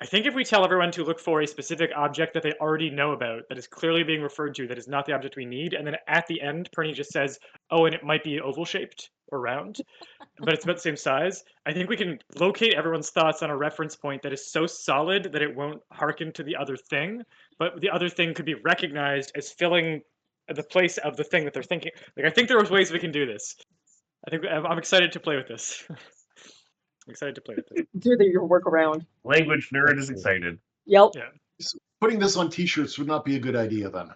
I think if we tell everyone to look for a specific object that they already know about, that is clearly being referred to, that is not the object we need, and then at the end, Perny just says, oh, and it might be oval shaped or round, but it's about the same size, I think we can locate everyone's thoughts on a reference point that is so solid that it won't hearken to the other thing, but the other thing could be recognized as filling the place of the thing that they're thinking. Like, I think there are ways we can do this. I think I'm excited to play with this. I'm excited to play with this. Do your workaround. Language nerd is Excellent. excited. Yep. Yeah. Putting this on T-shirts would not be a good idea then.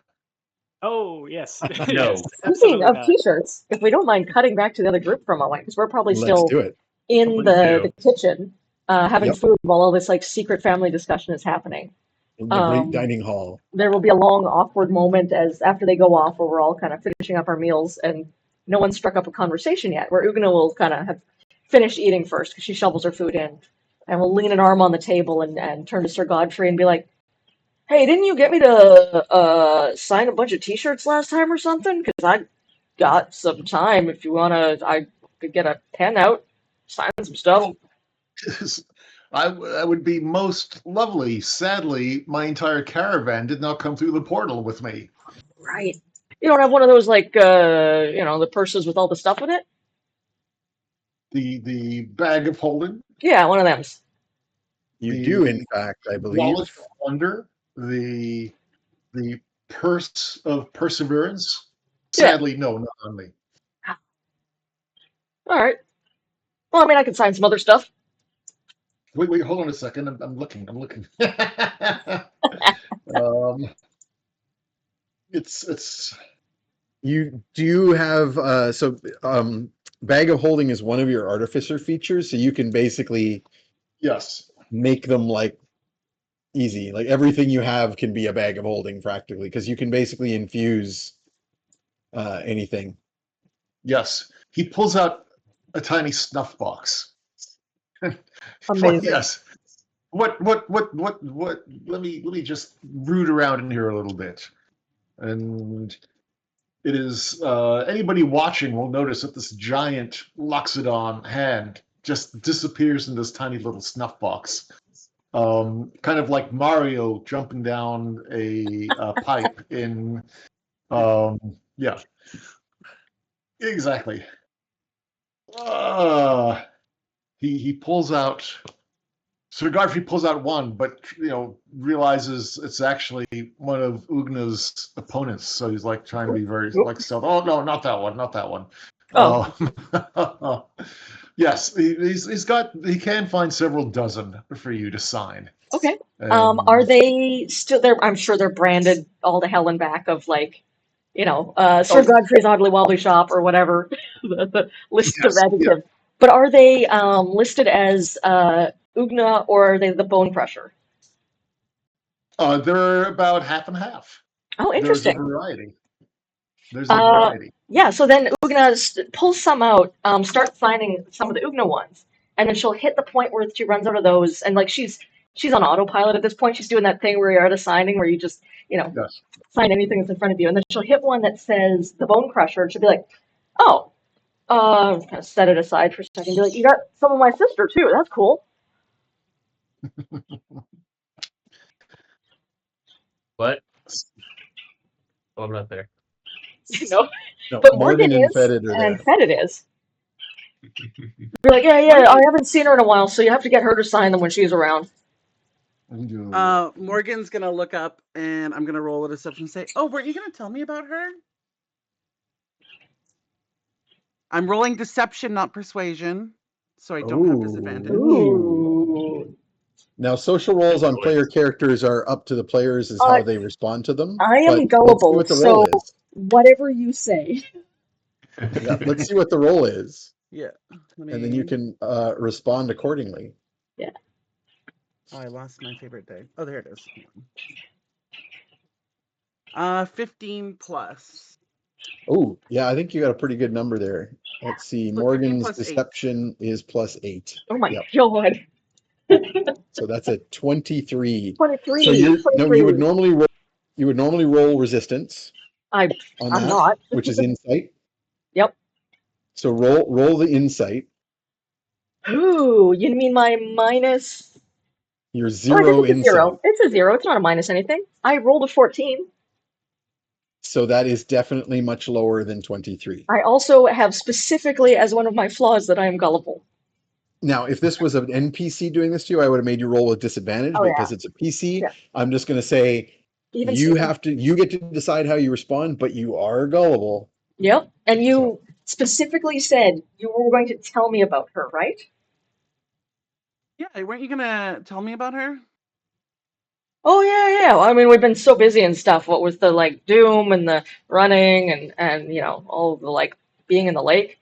Oh, yes. No. Yes, Speaking absolutely of not. t-shirts, if we don't mind cutting back to the other group for a moment, because we're probably Let's still do it. in Please the do. kitchen having Yep. food while all this like secret family discussion is happening. In the great dining hall. There will be a long, awkward moment as after they go off, where we're all kind of finishing up our meals, and no one struck up a conversation yet. Where Ugna will kind of have finished eating first because she shovels her food in, and will lean an arm on the table and turn to Sir Godfrey and be like, "Hey, didn't you get me to sign a bunch of T-shirts last time or something? Because I got some time. If you wanna, I could get a pen out, sign some stuff." I would be most lovely. Sadly, my entire caravan did not come through the portal with me. Right. You don't have one of those like the purses with all the stuff in it? The bag of holding, Yeah, one of them. You The do, in fact, I believe. wallet of wonder, the purse of perseverance. Yeah. Sadly, no, not on me. All right. Well, I mean, I could sign some other stuff. Wait, hold on a second. I'm looking. It's You do have bag of holding is one of your artificer features, so you can basically yes. make them like easy. Like everything you have can be a bag of holding practically, because you can basically infuse anything. Yes. He pulls out a tiny snuff box. Amazing. Yes. What let me just root around in here a little bit. And it is anybody watching will notice that this giant Loxodon hand just disappears in this tiny little snuff box. Kind of like Mario jumping down a pipe in yeah. Exactly. He pulls out. Sir Godfrey pulls out one, but realizes it's actually one of Ugna's opponents. So he's like trying to be very like stealth. Oh no, not that one, not that one. Oh. Yes, he can find several dozen for you to sign. Okay. And Are they still there? I'm sure they're branded all to hell and back of like, Sir Godfrey's Oddly Wobbly Shop or whatever, the list of Yes, adjectives. But are they listed as Ugna or are they the Bone Crusher? they're about half and half. Oh, There's a interesting. variety. There's a variety. Yeah, so then Ugna pulls some out, starts signing some of the Ugna ones, and then she'll hit the point where she runs out of those, and like she's on autopilot at this point. She's doing that thing where you're at a signing where you just Yes. sign anything that's in front of you, and then she'll hit one that says the Bone Crusher, and she'll be like, "Oh, kind of set it aside for a second, be like, you got some of my sister too. That's cool." What? Oh, I'm not there. No, No, but Morgan and is, Fetid are and there. Fetid is. Be like, yeah, Morgan- I haven't seen her in a while, so you have to get her to sign them when she's around. Morgan's gonna look up and I'm gonna roll a deception and say, "Oh, weren't you gonna tell me about her?" I'm rolling deception, not persuasion, so I don't have disadvantage. Ooh. Now, social roles on player characters are up to the players as how they respond to them. I but am let's see gullible, what the so roll is. whatever you say. Yeah, let's see what the roll is, Yeah. Let and then you me. can respond accordingly. Yeah. Oh, I lost my favorite day. Oh, there it is. 15 plus. Oh, yeah, I think you got a pretty good number there. Let's see. So 15 Morgan's plus 8. deception is +8. Oh my Yep. god. So that's a 23. 23. So you 23. would normally roll resistance on I'm that, not. which is insight. Yep. So roll the insight. Ooh, you mean my minus? Your Oh, I guess zero it's a insight. 0. It's a 0. It's not a minus anything. I rolled a 14. So that is definitely much lower than 23. I also have specifically as one of my flaws that I am gullible. Now, if this was an NPC doing this to you, I would have made you roll with disadvantage, Oh, but yeah. because it's a PC, Yeah. I'm just going to say Even you Steven. you get to decide how you respond, but you are gullible. Yep. And you specifically said you were going to tell me about her, right? Yeah, weren't you gonna tell me about her? Oh yeah. I mean, we've been so busy and stuff. What with the like Doom and the running and you know all the like being in the lake.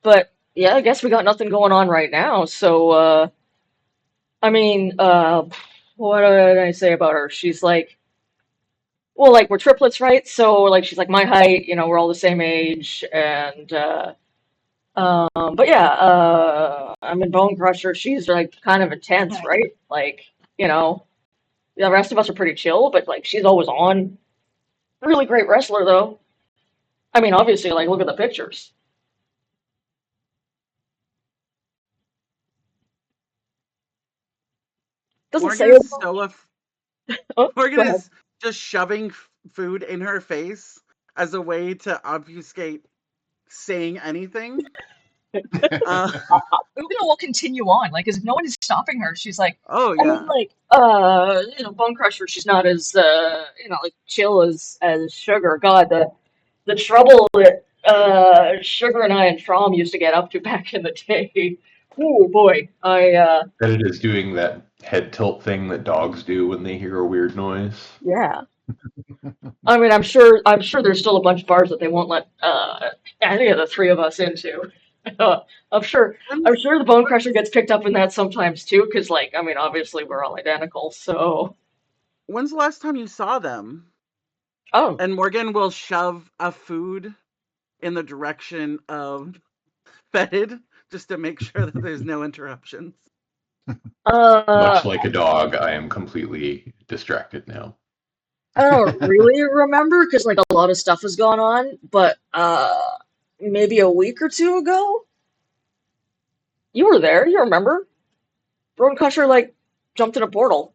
But yeah, I guess we got nothing going on right now. So I mean, what did I say about her? She's like, well, like we're triplets, right? So like she's like my height. You know, we're all the same age, and but yeah, I'm in Bone Crusher. She's like kind of intense, right? Like you know, the rest of us are pretty chill, but like she's always on. Really great wrestler, though. I mean, obviously, like look at the pictures. Doesn't say Morgan it. is so Oh, Morgan go ahead. is just shoving food in her face as a way to obfuscate saying anything. Ugina will continue on, like, as no one is stopping her. She's like, Oh I mean, yeah. like, you know, Bone Crusher. She's not as, you know, like chill as Sugar. God, the trouble that Sugar and I and Trom used to get up to back in the day. Oh boy, That it is doing that head tilt thing that dogs do when they hear a weird noise. yeah. I mean, I'm sure there's still a bunch of bars that they won't let any of the three of us into. I'm sure, When's, I'm sure the Bone Crusher gets picked up in that sometimes too, because like, I mean, obviously we're all identical. So, when's the last time you saw them? oh, And Morgan will shove a food in the direction of Fetid just to make sure that there's no interruptions. uh, Much like a dog, I am completely distracted now. I don't really remember because like a lot of stuff has gone on, but maybe a week or two ago, you were there. You remember? Bone Crusher like jumped in a portal.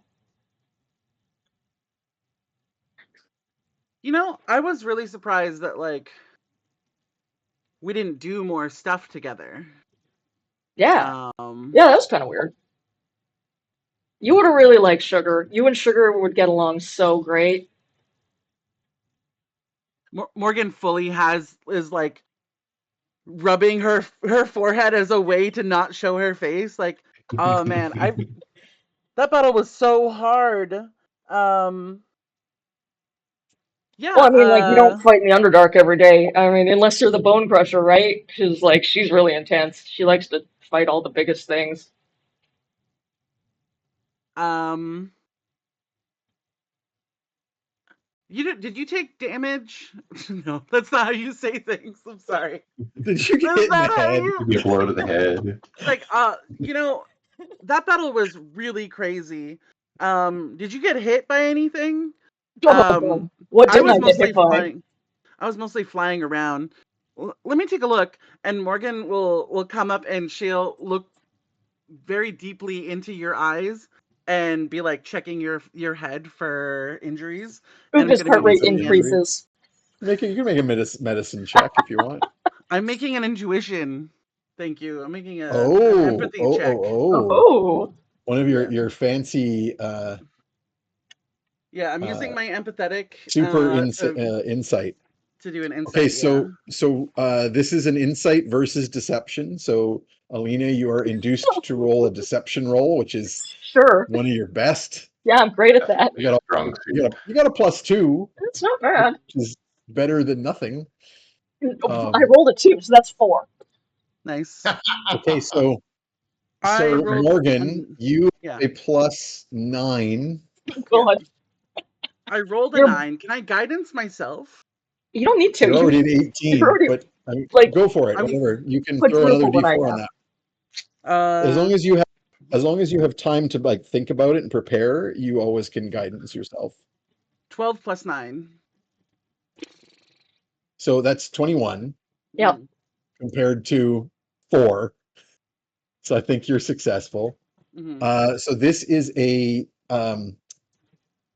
You know, I was really surprised that like we didn't do more stuff together. Yeah, yeah, that was kind of weird. You would have really liked Sugar. You and Sugar would get along so great. Morgan fully is like rubbing her forehead as a way to not show her face. Like, oh man, that battle was so hard. Yeah, Well, I mean, like, you don't fight in the Underdark every day. I mean, unless you're the Bone Crusher, right? Because, like, she's really intense. She likes to fight all the biggest things. um, did you take damage? No, that's not how you say things. I'm sorry. Did you get That's hit in not the how head? you Maybe a blow to the head. like. You know, that battle was really crazy. Did you get hit by anything? Oh, what I didn't was I get hit mostly by? flying. I was mostly flying around. Let me take a look, and Morgan will come up and she'll look very deeply into your eyes and be like checking your head for injuries. And I'm Uga's gonna heart give you rate some Any injuries? increases. You can make a medicine check if you want. I'm making an intuition. Thank you. I'm making an Oh, empathy check. Oh, One of Yeah. your fancy Yeah, I'm using my empathetic super to insight. do an insight. Okay, so this is an insight versus deception. So Alina, you are induced to roll a deception roll, which is sure. one of your best. Yeah, I'm great at that. You got Strong suit. you got a +2, That's not bad. which is better than nothing. I rolled a 2, so that's 4. Nice. Okay, so I Sir rolled Morgan, you yeah. have a +9. God. I rolled a You're- 9. Can I guidance myself? You don't need to. You're already at 18, you're already, but I mean, like, go for it. I'm Whatever. You can throw another quadruple what I D4 on am. that. As long as you have time to like think about it and prepare, you always can guidance yourself. 12 plus 9. So that's 21 Yep. compared to 4. So I think you're successful. Mm-hmm. So this is a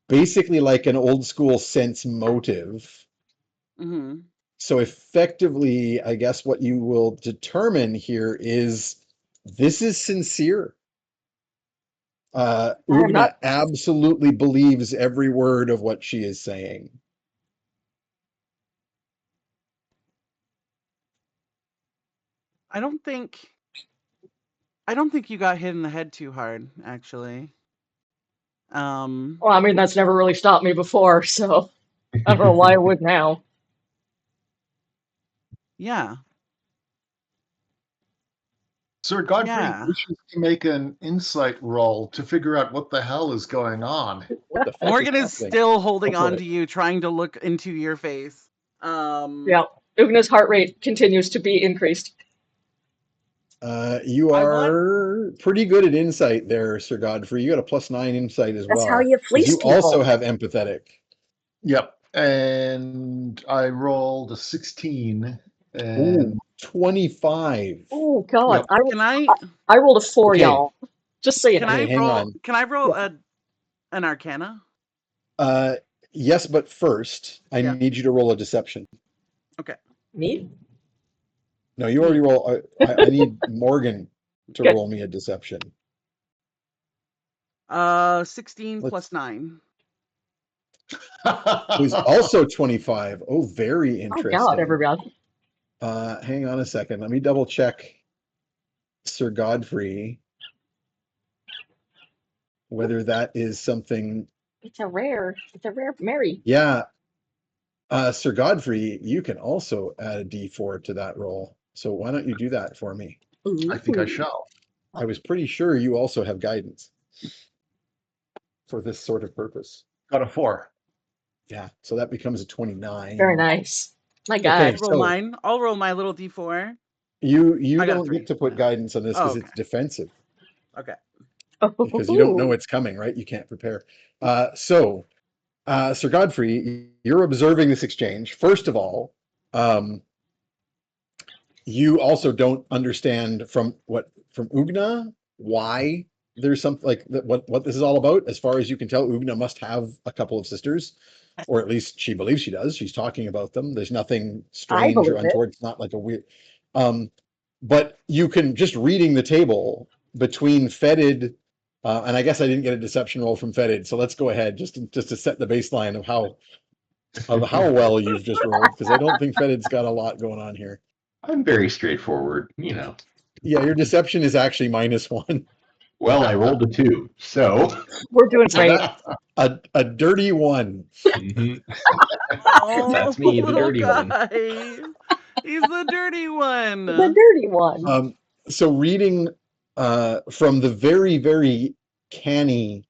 basically like an old school sense motive. Mm-hmm. So effectively, I guess what you will determine here is this is sincere. I'm Ugna not. absolutely believes every word of what she is saying. I don't think you got hit in the head too hard, actually. Well, I mean, that's never really stopped me before, so I don't know why it would now. Yeah. Sir Godfrey Yeah. wishes to make an insight roll to figure out what the hell is going on. What the fuck Morgan is happening? still holding Go for on it. to you, trying to look into your face. Yeah. Ugna's heart rate continues to be increased. You I want- are pretty good at insight there, Sir Godfrey. You got a +9 insight as That's well. how you 'cause fleece you people. also have empathetic. Yep. And I rolled a 16. And Ooh, 25. Oh God, Yep. I rolled a 4, Okay. y'all. Just so you Can know. I hang roll? on. Can I roll Yeah. an Arcana? Yes, but first, I Yeah. need you to roll a deception. Okay. Me? No, you already roll. I need Morgan to Okay. roll me a deception. 16 Let's- plus 9. Who's also 25. Oh, very Oh interesting. God, everybody. Hang on a second. Let me double check Sir Godfrey, whether that is something. It's a rare Mary. Yeah. Sir Godfrey, you can also add a D4 to that roll. So why don't you do that for me? I think I shall. I was pretty sure you also have guidance for this sort of purpose. Got a 4. Yeah. So that becomes a 29. Very nice. My God. Okay, Roll mine. I'll roll my little D4. You I got a don't 3. get to put Yeah. guidance on this Oh, because okay. it's defensive. Okay. Because you don't know it's coming, right? You can't prepare. So, Sir Godfrey, you're observing this exchange. First of all, you also don't understand from Ugna why there's something like what this is all about. As far as you can tell, Ugna must have a couple of sisters, or at least she believes she does. She's talking about them. There's nothing strange or believe it. untoward. It's not like a weird. But you can just reading the table between Fetid, and I guess I didn't get a deception roll from Fetid, so let's go ahead just to set the baseline of how well you've just rolled, because I don't think Fetid's got a lot going on here. I'm very straightforward, you know. Yeah, your deception is actually -1. Well, I rolled a 2, so. We're doing great. A dirty 1. Mhm. Oh, That's me, the little dirty one. guy. He's the dirty one. The dirty one. So reading from the very, very canny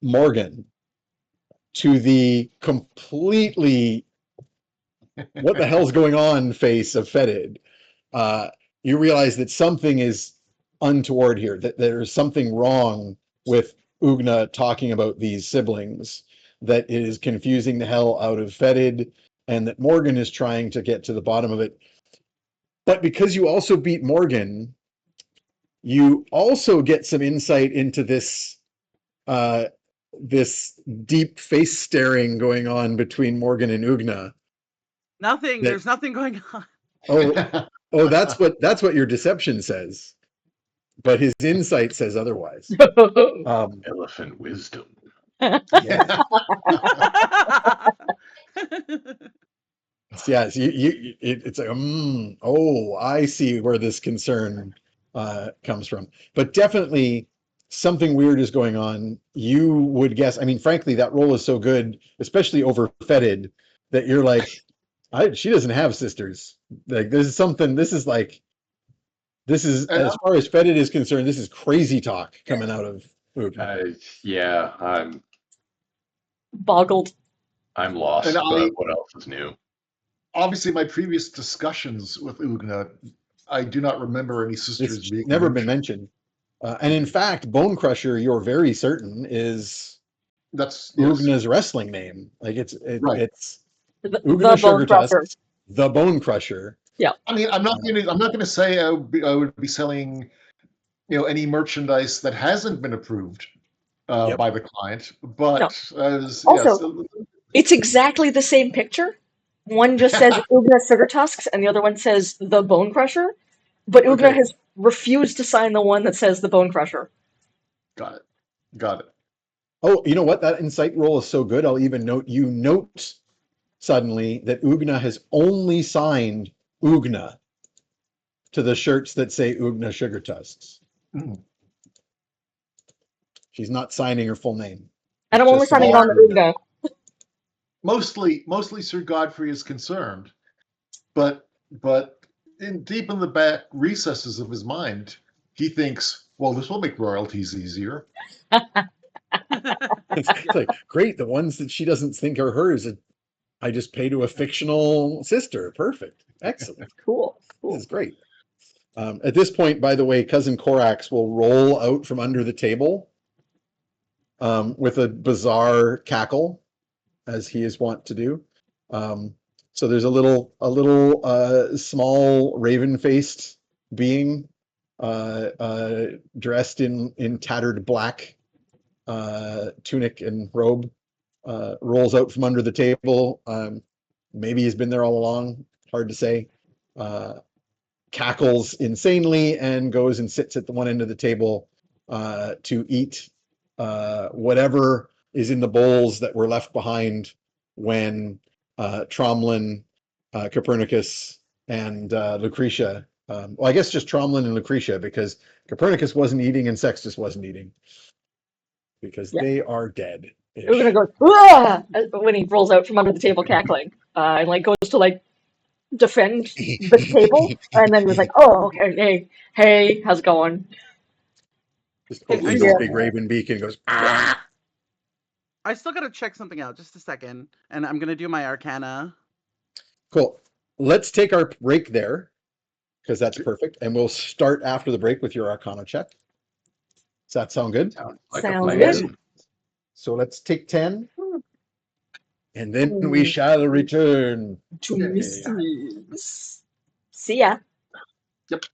Morgan to the completely what the hell's going on face of Fetid, you realize that something is untoward here, that there's something wrong with Ugna talking about these siblings, that is confusing the hell out of Fetid, and that Morgan is trying to get to the bottom of it. But because you also beat Morgan, you also get some insight into this this deep face staring going on between Morgan and Ugna. Nothing. That- There's nothing going on. Oh, that's what your deception says, but his insight says otherwise. Elephant wisdom. Yeah. Yeah, so it's like, oh, I see where this concern comes from. But definitely something weird is going on. You would guess, I mean, frankly, that role is so good, especially over Fetid, that you're like, she doesn't have sisters. Like, this is as far as Fetid is concerned, this is crazy talk coming out of Ugna. Yeah, Boggled. I'm lost, And but what else is new? Obviously, my previous discussions with Ugna, I do not remember any sisters It's being never been mentioned. And in fact, Bone Crusher, you're very certain, is That's yes. Ugna's wrestling name. Like Right. it's The Ugna Bone Sugar Crusher. Tusks, the Bone Crusher. I mean, I'm not going to say I would be selling, any merchandise that hasn't been approved Yep. by the client. But Also, it's exactly the same picture. One just says Ugna Sugar Tusks, and the other one says the Bone Crusher. But Ugna Okay. has refused to sign the one that says the Bone Crusher. Got it. Oh, you know what? That insight roll is so good. I'll even note suddenly that Ugna has only signed Ugna to the shirts that say Ugna Sugar Tusks. Mm. She's not signing her full name. And I'm It's only just signing it on the Ugna. Mostly Sir Godfrey is concerned, but deep in the back recesses of his mind, he thinks, well, this will make royalties easier. It's like, great, the ones that she doesn't think are hers, I just pay to a fictional sister. Perfect. Excellent. Cool. This is great. At this point, by the way, Cousin Korax will roll out from under the table with a bizarre cackle, as he is wont to do. So there's a little small raven-faced being dressed in tattered black tunic and robe, rolls out from under the table. Maybe he's been there all along. Hard to say. Cackles insanely and goes and sits at the one end of the table to eat whatever is in the bowls that were left behind when Tromlin, Copernicus, and Lucretia. Well, I guess just Tromlin and Lucretia, because Copernicus wasn't eating and Sextus wasn't eating, because they are dead. Ugna goes, "Uah!" when he rolls out from under the table cackling. And like goes to like defend the table. And then he was like, oh, okay, hey, how's it going? Just Good to opens see his ya. big raven beak and goes, ah! I still gotta check something out. Just a second, and I'm gonna do my Arcana. Cool. Let's take our break there, because that's perfect. And we'll start after the break with your Arcana check. Does that sound good? Sounds like Sounds a good. plan. So let's take 10. And then we shall return. To mysteries. See ya. Yep.